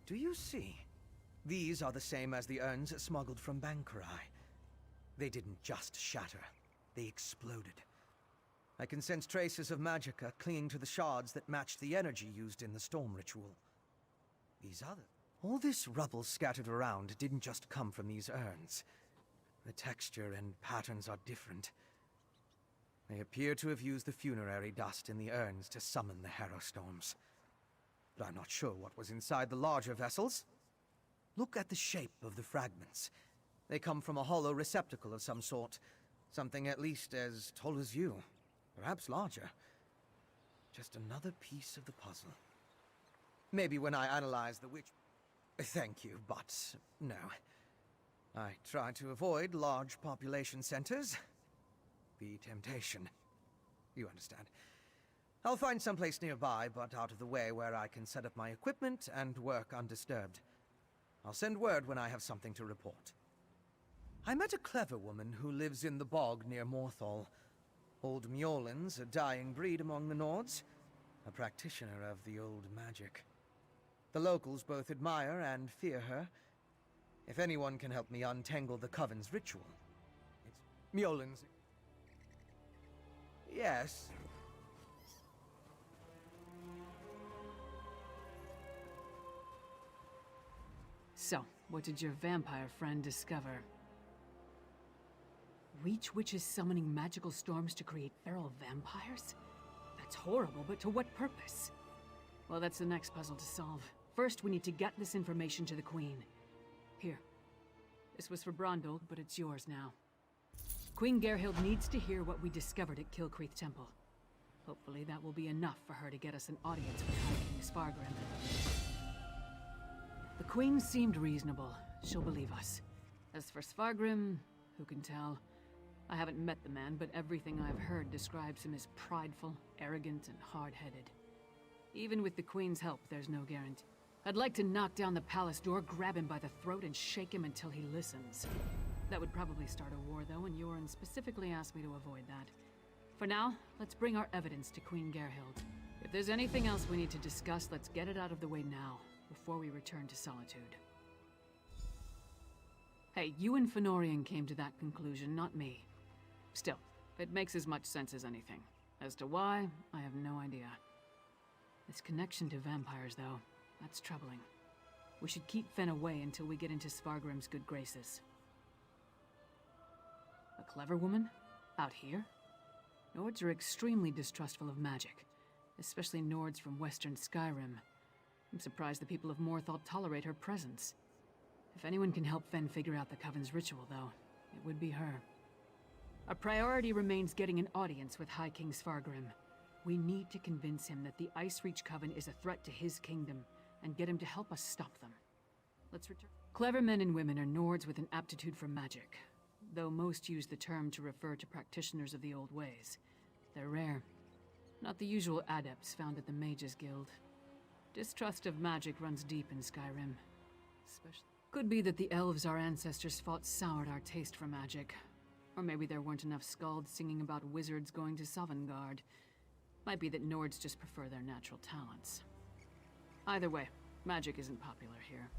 Do you see? These are the same as the urns smuggled from Bankarai. They didn't just shatter, they exploded. I can sense traces of magicka clinging to the shards that match the energy used in the storm ritual. These others... All this rubble scattered around didn't just come from these urns. The texture and patterns are different. They appear to have used the funerary dust in the urns to summon the harrow storms. But I'm not sure what was inside the larger vessels. Look at the shape of the fragments. They come from a hollow receptacle of some sort. Something at least as tall as you. Perhaps larger. Just another piece of the puzzle. Maybe when I analyze the witch... Thank you, but no. I try to avoid large population centers. The temptation. You understand. I'll find someplace nearby, but out of the way where I can set up my equipment and work undisturbed. I'll send word when I have something to report. I met a clever woman who lives in the bog near Morthal. Old Mjolin's a dying breed among the Nords, a practitioner of the old magic. The locals both admire and fear her. If anyone can help me untangle the Coven's ritual, it's Mjolin's. Yes. So, what did your vampire friend discover? Reach witches summoning magical storms to create feral vampires? That's horrible, but to what purpose? Well, that's the next puzzle to solve. First, we need to get this information to the Queen. Here. This was for Brondolg, but it's yours now. Queen Gerhild needs to hear what we discovered at Kilcreath Temple. Hopefully that will be enough for her to get us an audience with High King Svargrim. The Queen seemed reasonable. She'll believe us. As for Svargrim, who can tell? I haven't met the man, but everything I've heard describes him as prideful, arrogant, and hard-headed. Even with the Queen's help, there's no guarantee. I'd like to knock down the palace door, grab him by the throat, and shake him until he listens. That would probably start a war, though, and Yoren specifically asked me to avoid that. For now, let's bring our evidence to Queen Gerhild. If there's anything else we need to discuss, let's get it out of the way now, before we return to Solitude. Hey, you and Fenorian came to that conclusion, not me. Still, it makes as much sense as anything. As to why, I have no idea. This connection to vampires, though, that's troubling. We should keep Fen away until we get into Svargrim's good graces. A clever woman? Out here? Nords are extremely distrustful of magic, especially Nords from Western Skyrim. I'm surprised the people of Morthal tolerate her presence. If anyone can help Fen figure out the Coven's ritual, though, it would be her. Our priority remains getting an audience with High King Svargrim. We need to convince him that the Ice Reach Coven is a threat to his kingdom, and get him to help us stop them. Let's return. Clever men and women are Nords with an aptitude for magic, though most use the term to refer to practitioners of the old ways. They're rare. Not the usual adepts found at the Mages Guild. Distrust of magic runs deep in Skyrim. Could be that the elves our ancestors fought soured our taste for magic. Or maybe there weren't enough skalds singing about wizards going to Sovngarde. Might be that Nords just prefer their natural talents. Either way, magic isn't popular here.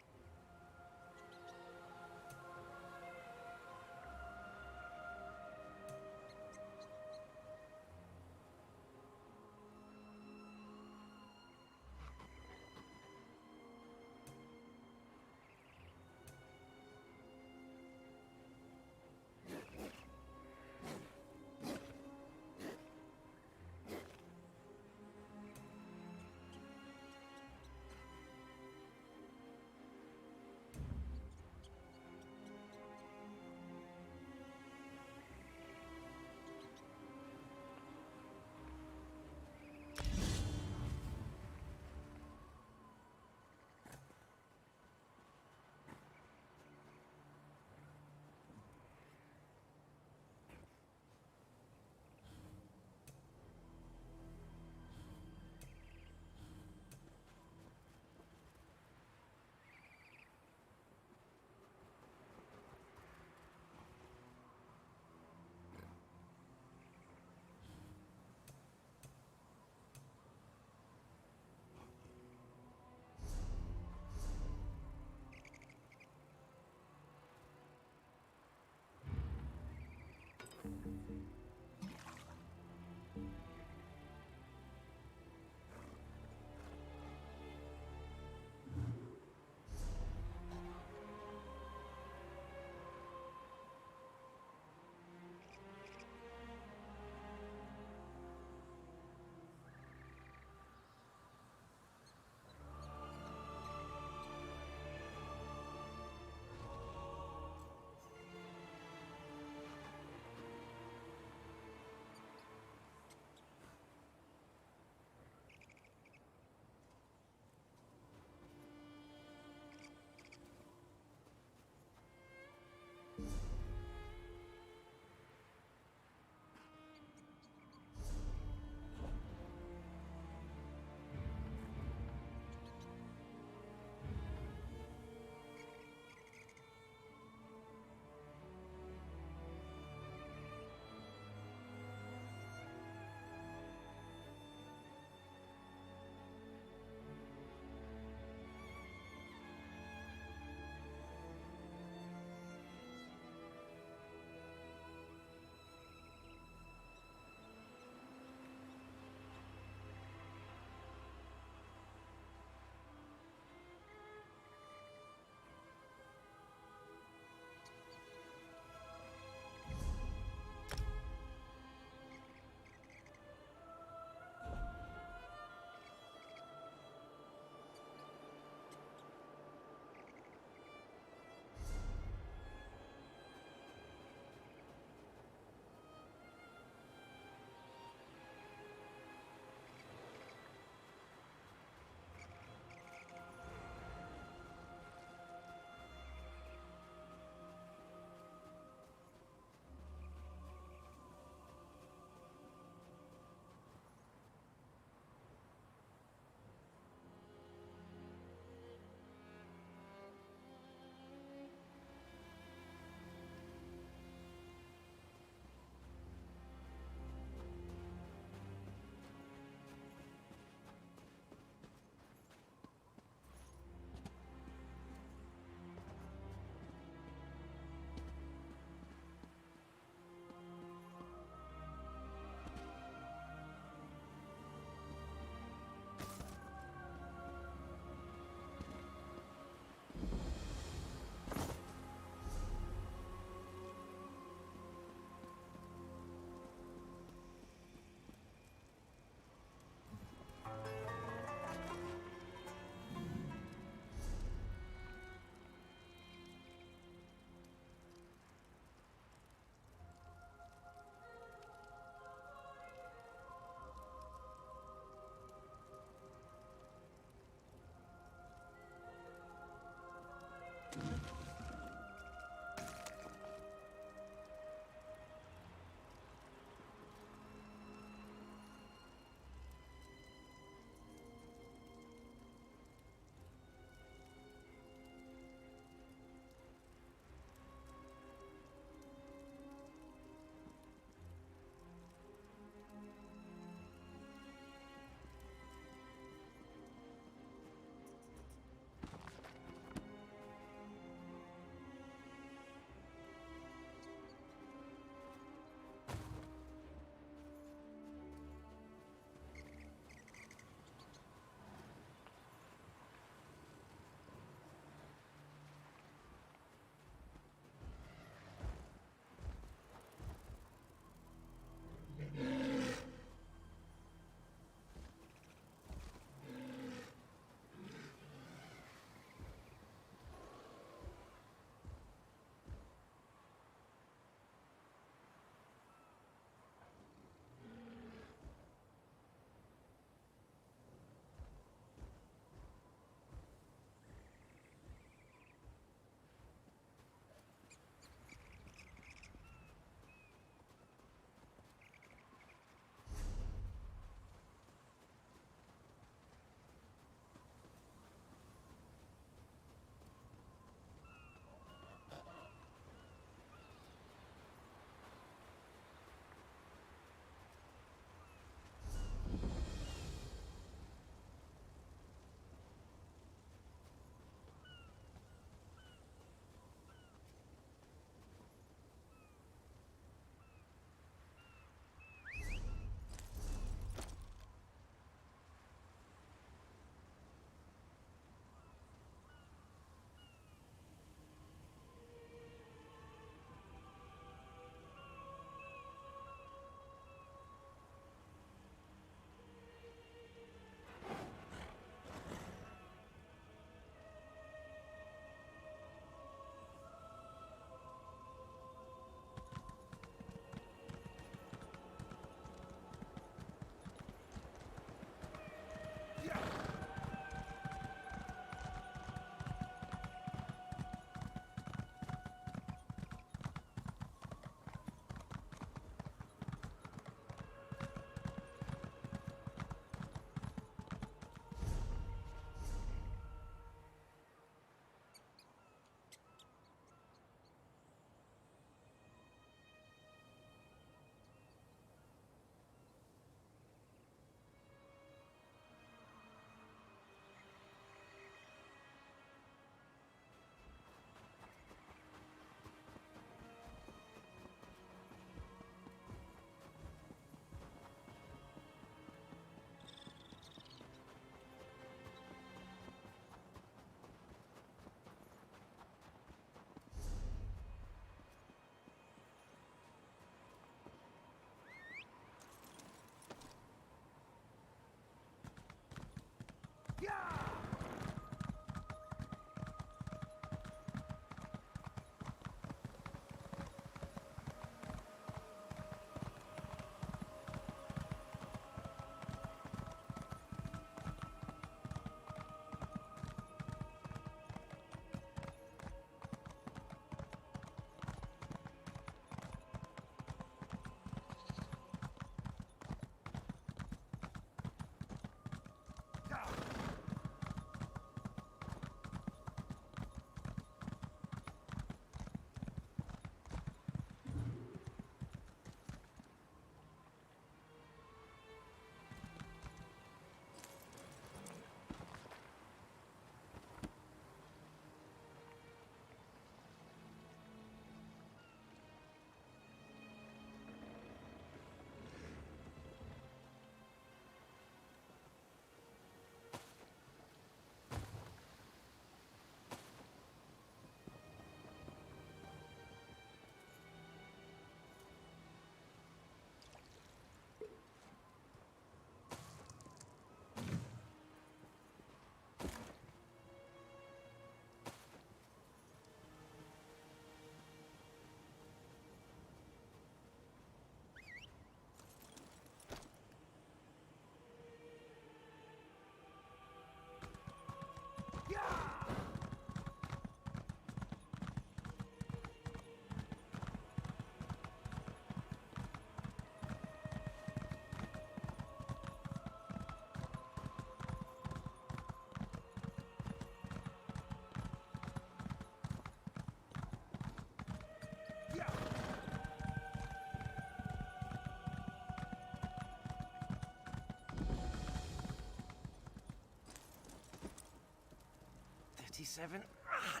37. Ah,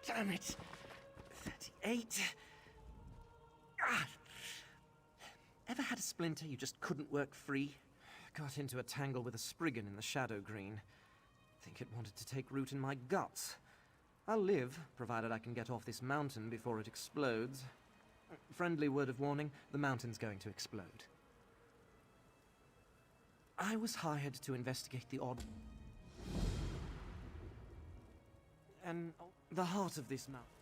damn it. 38. Ah. Ever had a splinter you just couldn't work free? Got into a tangle with a Spriggan in the Shadow Green. Think it wanted to take root in my guts. I'll live, provided I can get off this mountain before it explodes. Friendly word of warning, the mountain's going to explode. I was hired to investigate the odd... and the heart of this mountain.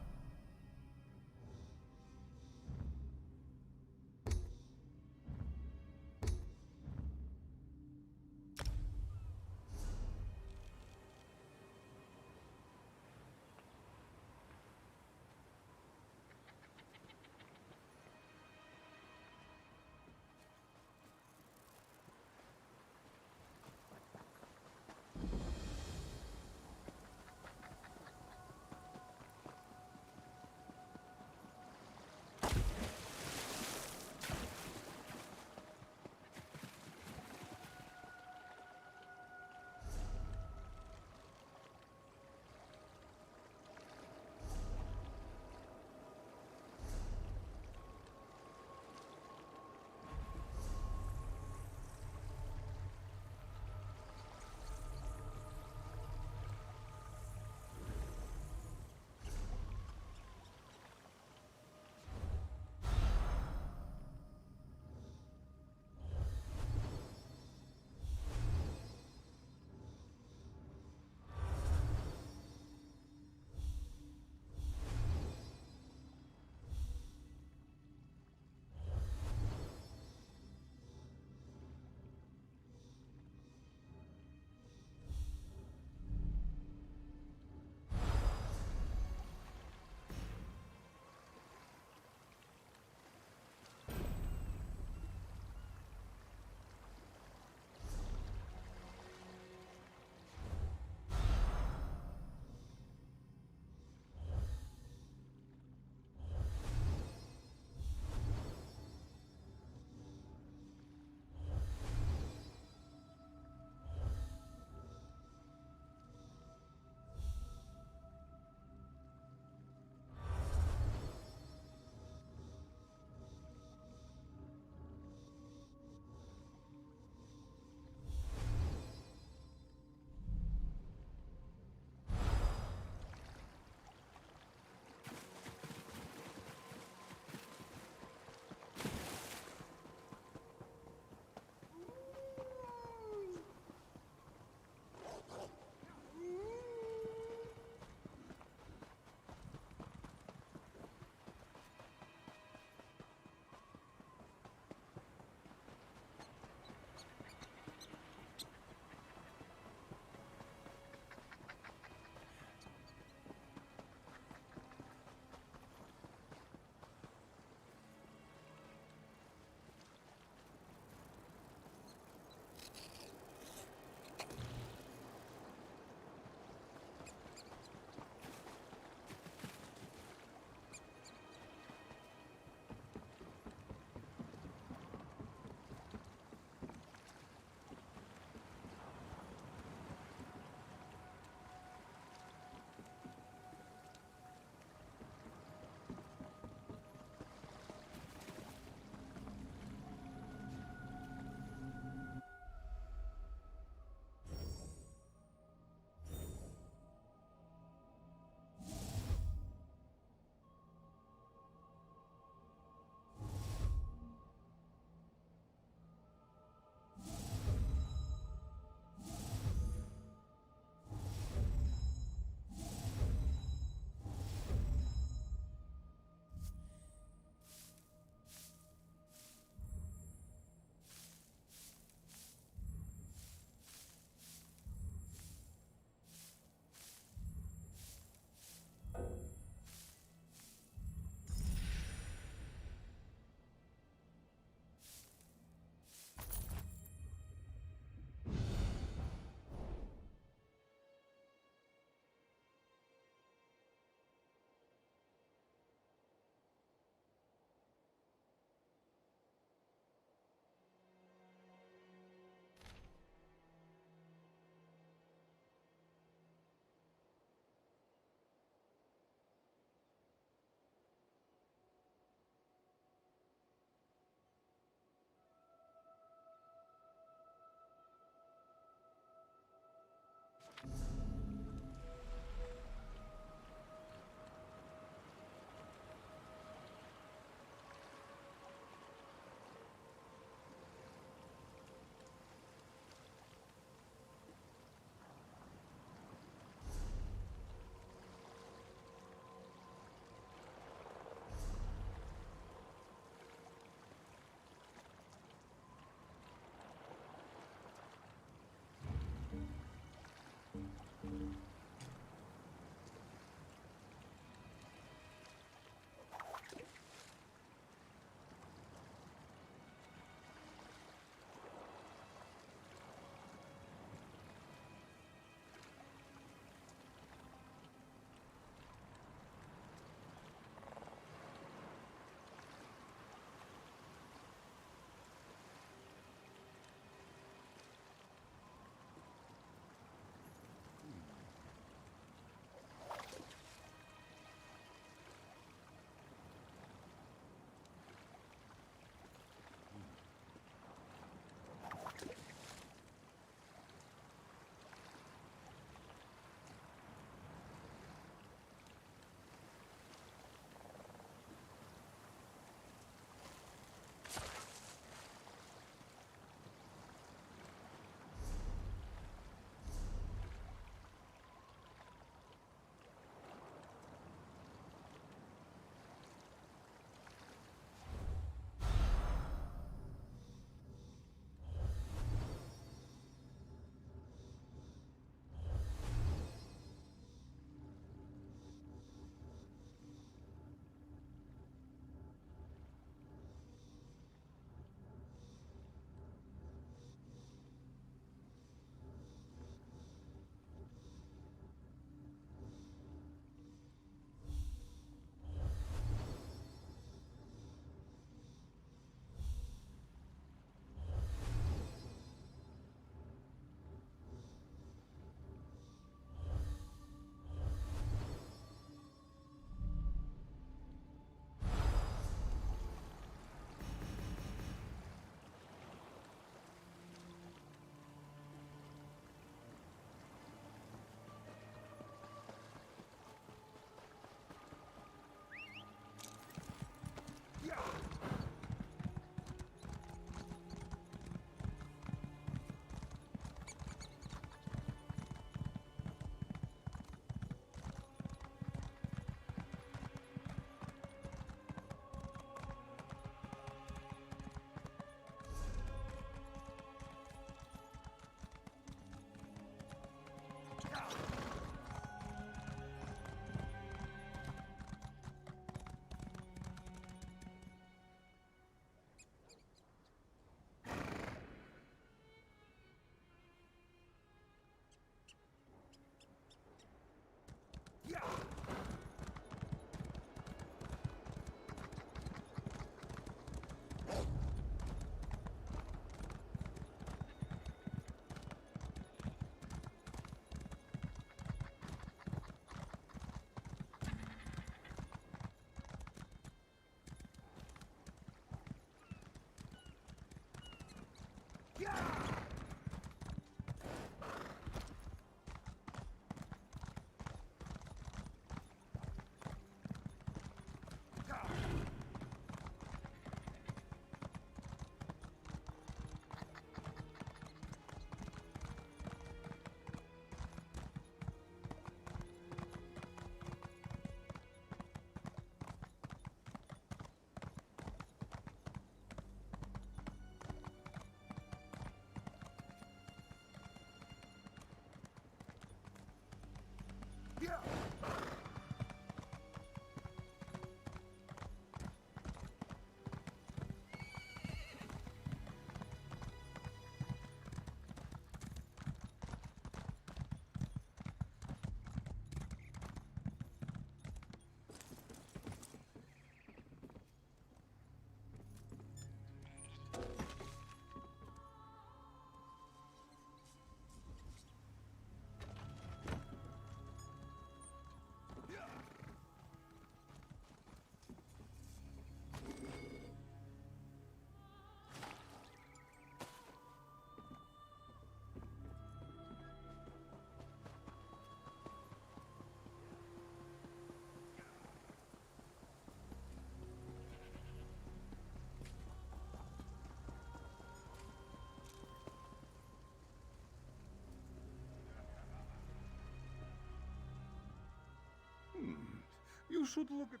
You should look at...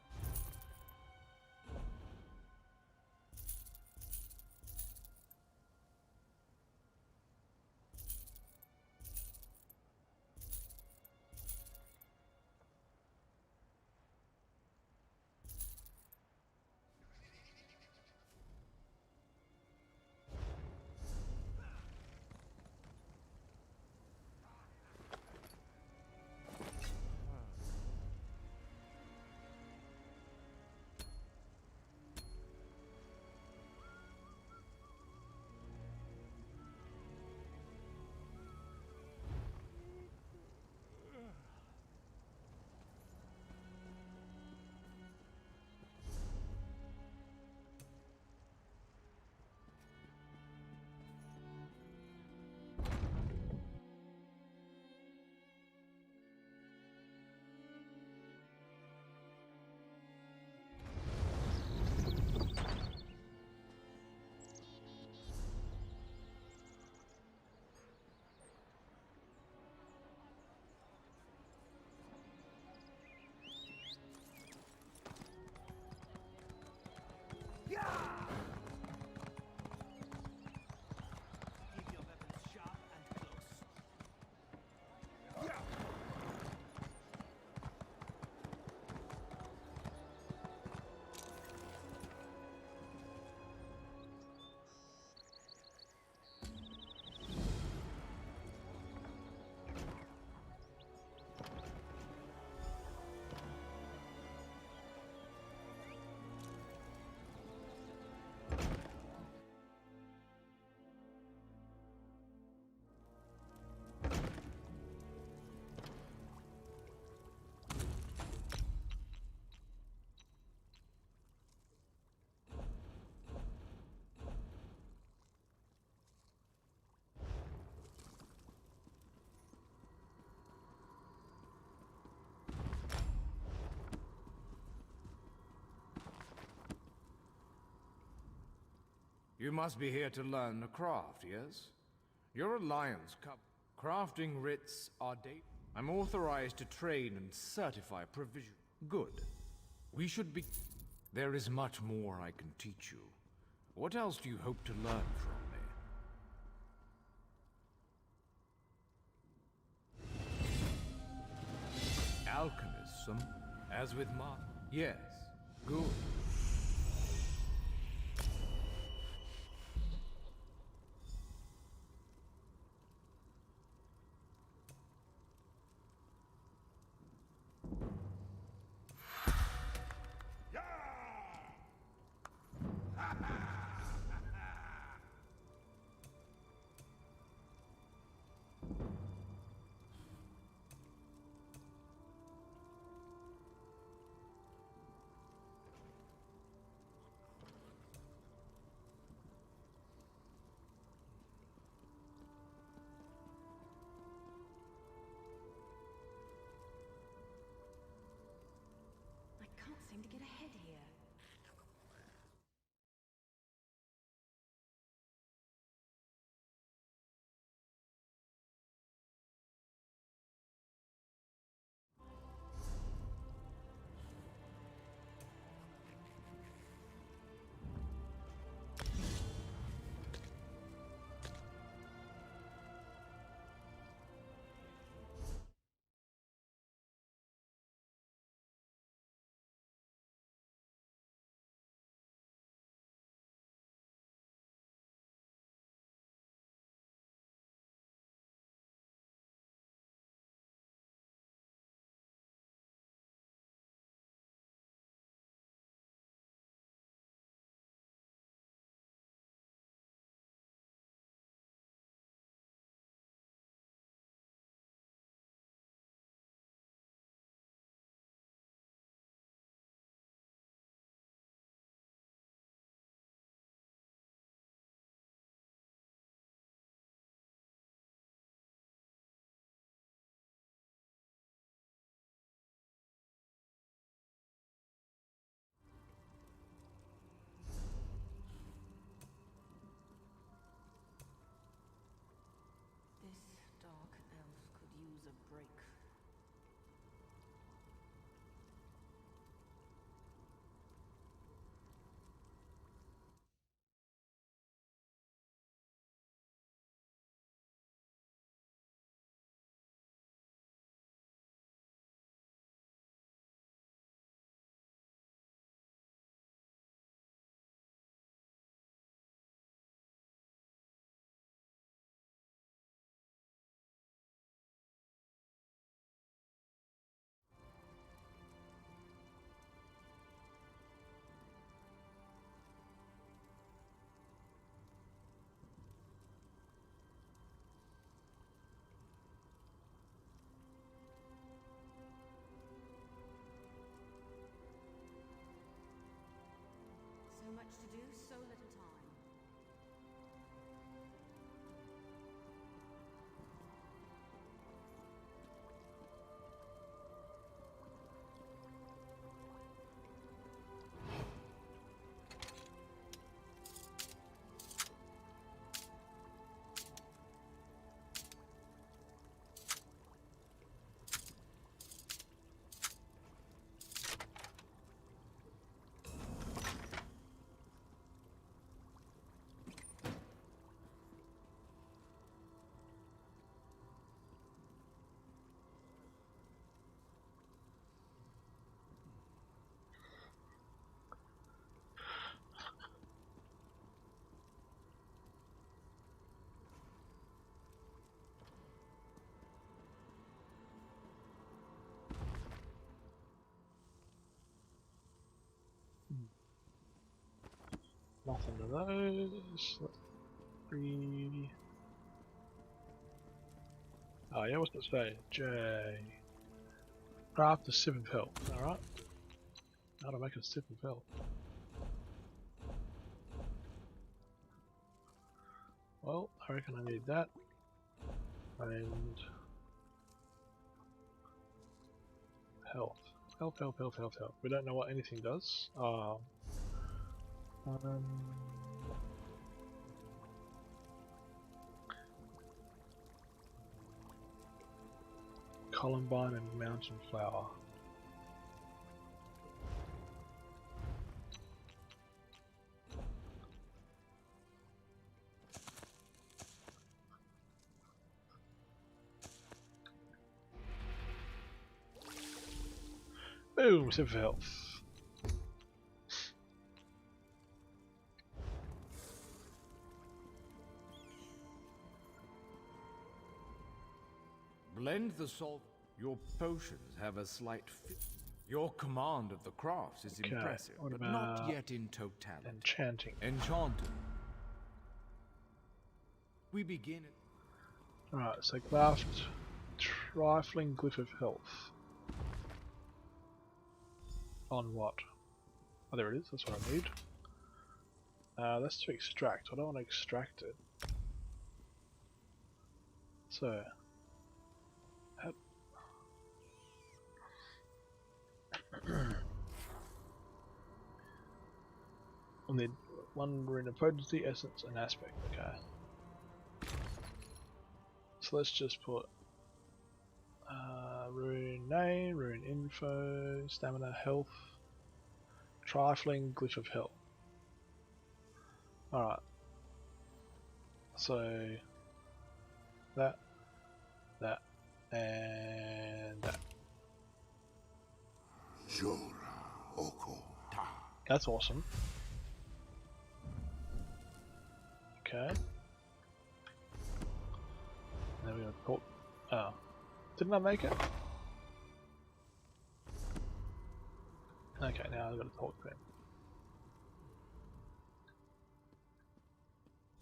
You must be here to learn the craft, yes? Your alliance crafting writs are date. I'm authorized to train and certify provision. Good. We should be... There is much more I can teach you. What else do you hope to learn from me? Alchemism, as with Yes, good. a break. So much to do, so little time. Nothing to those. Let's see. Oh yeah, what's it say? J. Craft a sip of health. Alright. How to make a sip of health. Well, I reckon I need that. And health. Health. We don't know what anything does. Columbine and mountain flower. Boom, sip of health. Blend the salt. Your potions have a slight Your command of the crafts is impressive, what but about not yet in totality. enchanting? Enchanted. We begin at... Alright, so craft trifling glyph of health. On what? Oh, there it is, that's what I need. That's to extract. I don't want to extract it. So, I'll need one rune of potency, essence, and aspect. Okay. So let's just put rune name, rune info, stamina, health, trifling glyph of health. Alright. So that, and that. That's awesome. Okay. Now we gotta talk. Oh. Didn't I make it? Okay, now I've got to talk to him.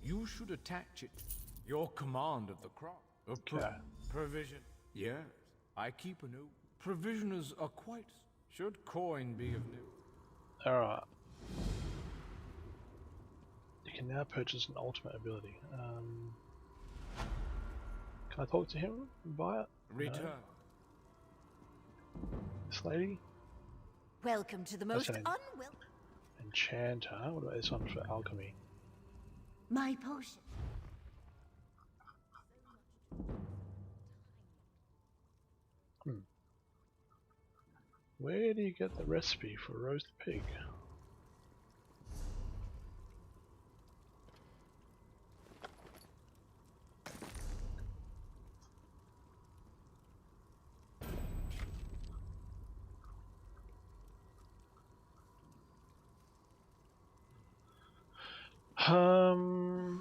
You should attach it. Your command of the crop. Okay. Provision. Yes, I keep a note. Provisioners are quite... Should coin be of new. Alright. You can now purchase an ultimate ability. Can I talk to him and buy it? Return. No. This lady? Welcome to the most unwelcome. Enchanter. What about this one for alchemy? My potion. Where do you get the recipe for roast pig?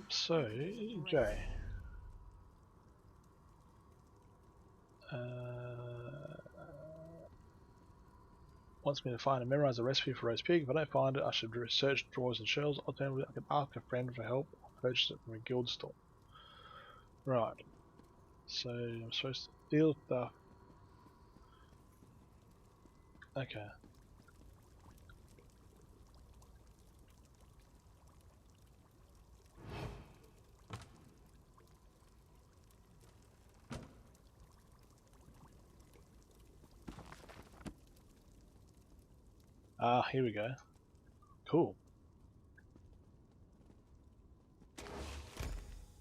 So, Jay. Wants me to find and memorize a recipe for roast pig. If I don't find it, I should research drawers and shelves. Alternatively, I can ask a friend for help or purchase it from a guild store. Right. So, I'm supposed to steal stuff. Okay. Ah, here we go. Cool.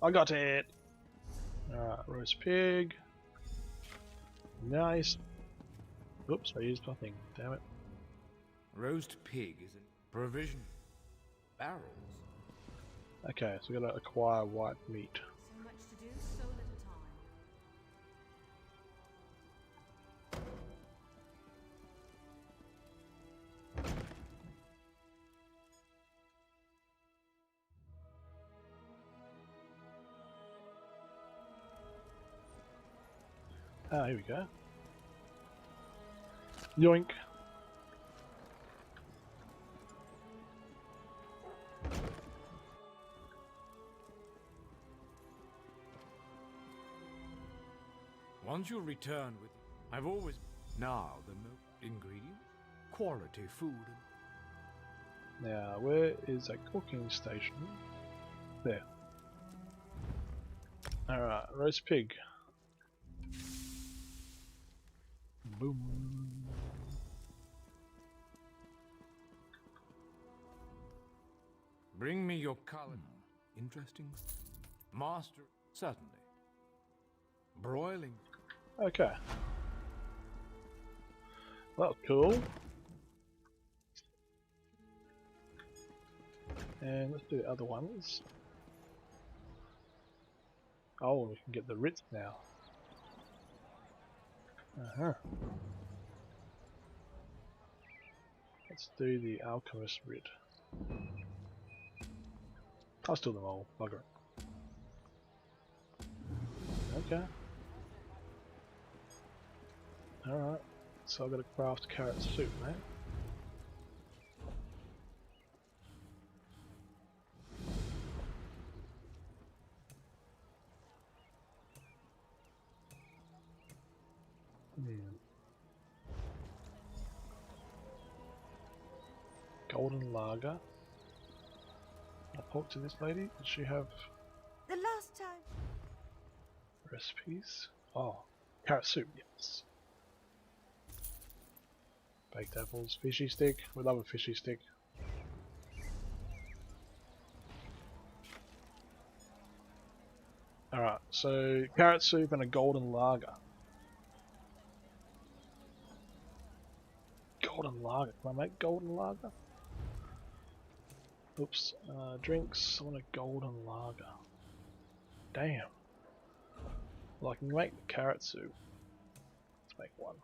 I got it! Alright, roast pig. Nice. Oops, I used my thing. Damn it. Roast pig is a provision. Barrels. Okay, so we gotta acquire white meat. So much to do, so little time. Ah, here we go. Yoink. Once you return with, I've always now the ingredient, quality food. Now, where is a cooking station? There. Alright, roast pig. Boom. Bring me your color. Interesting. Master, certainly. Broiling. Okay. Well, cool. And let's do the other ones. Oh, we can get the Ritz now. Let's do the Alchemist Writ. I'll steal them all, bugger it. Okay. Alright, so I've got to craft carrot soup, mate. Golden lager. I'll talk to this lady. Does she have The last time. recipes? Oh, carrot soup, yes. Baked apples, fishy stick. We love a fishy stick. Alright, so carrot soup and a golden lager. Golden lager. Can I make golden lager? Oops. Drinks. I want a golden lager. Damn. Well, I can make the carrot soup. Let's make one.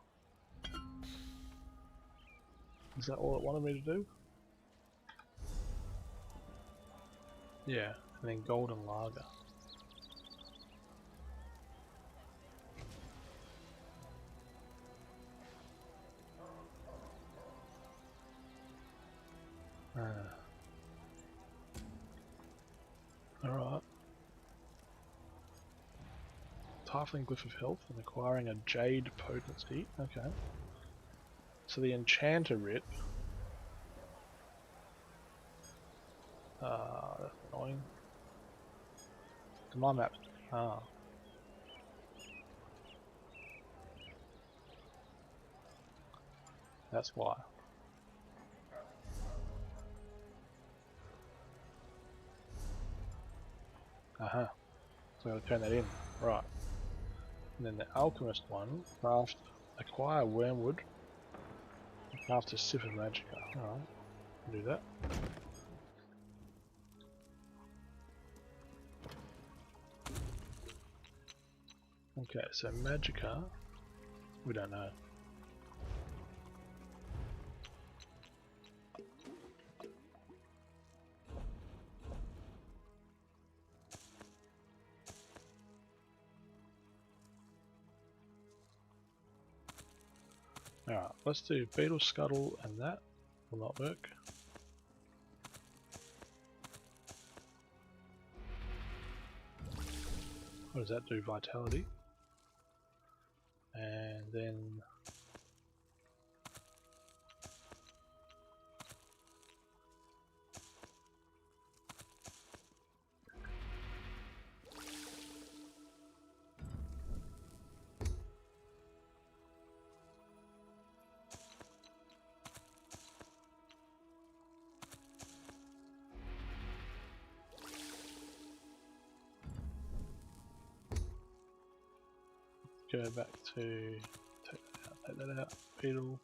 Is that all it wanted me to do? Yeah, and then golden lager. Alright. Tiefling Glyph of Health and acquiring a Jade Potency. Okay. So the Enchanter Writ. That's annoying. My map. Ah. That's why. So I gotta turn that in. Right. And then the Alchemist one, craft Acquire wormwood. After Sip of Magicka. Alright, do that. Okay, so Magicka, we don't know. Alright, let's do Beetle Scuttle and that will not work. What does that do? Vitality. And then go back to take that out, Beetle.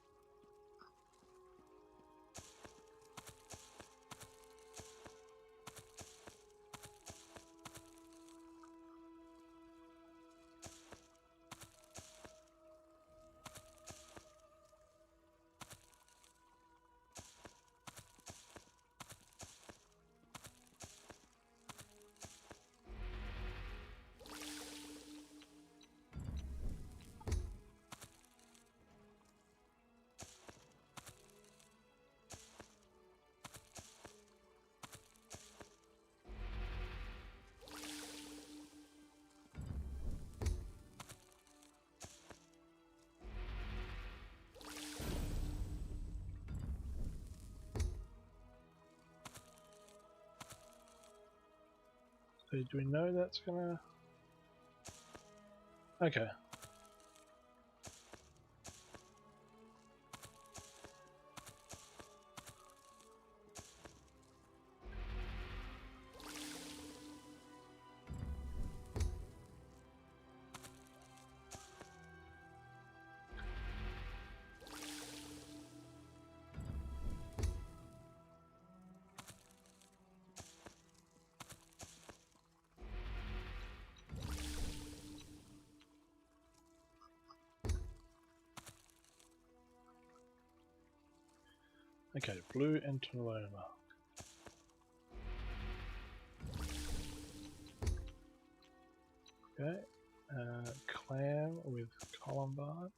So do we know that's gonna... Okay. Okay, blue Entomoloma. Okay, clam with Columbine.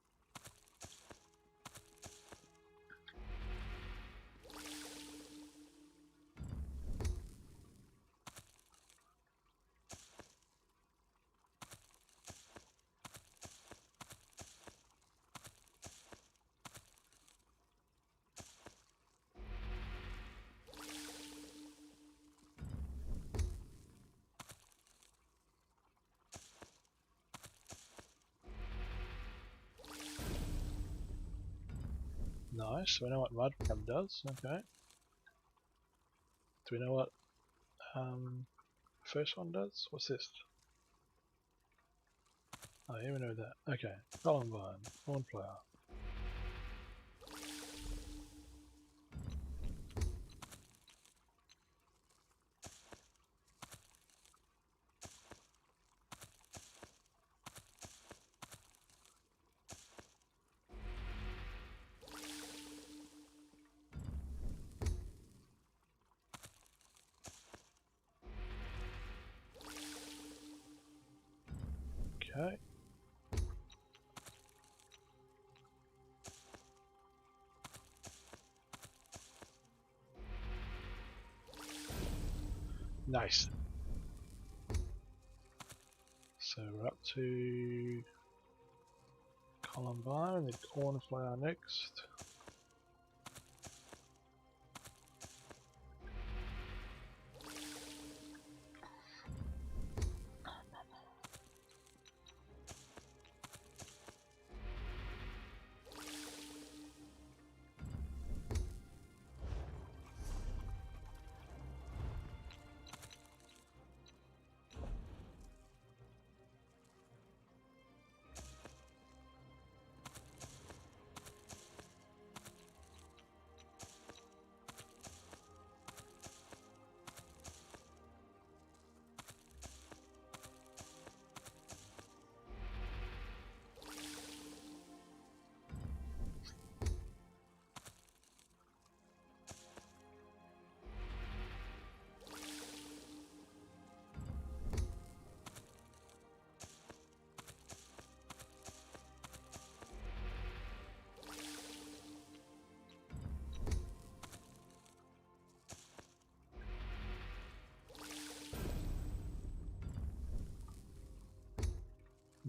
Nice, so we know what Mudcrab does, okay. Do we know what first one does? What's this? Oh, yeah, we know that. Okay, Columbine, Cornflower. Okay. Nice. So we're up to Columbine and then Cornflower next.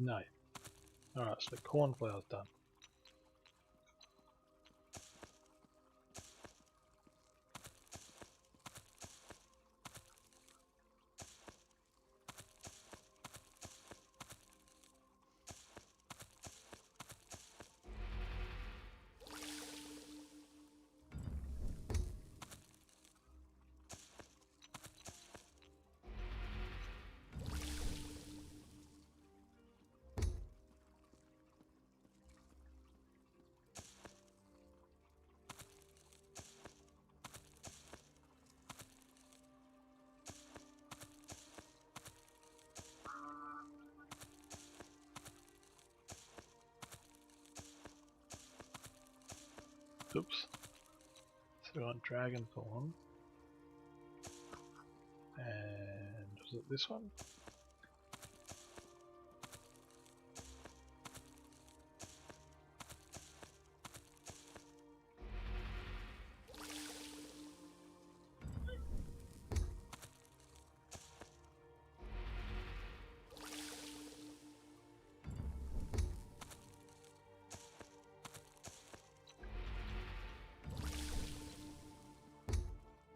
No. Alright, so the cornflour's done. Oops. So we want dragon form. And was it this one?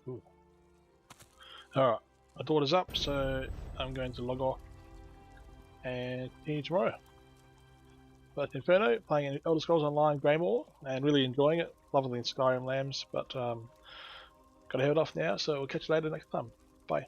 Ooh. Alright, my daughter's up, so I'm going to log off and continue tomorrow. But Inferno, playing Elder Scrolls Online Greymoor, and really enjoying it. Lovely in Skyrim lambs, but gotta head off now, so we'll catch you later next time. Bye.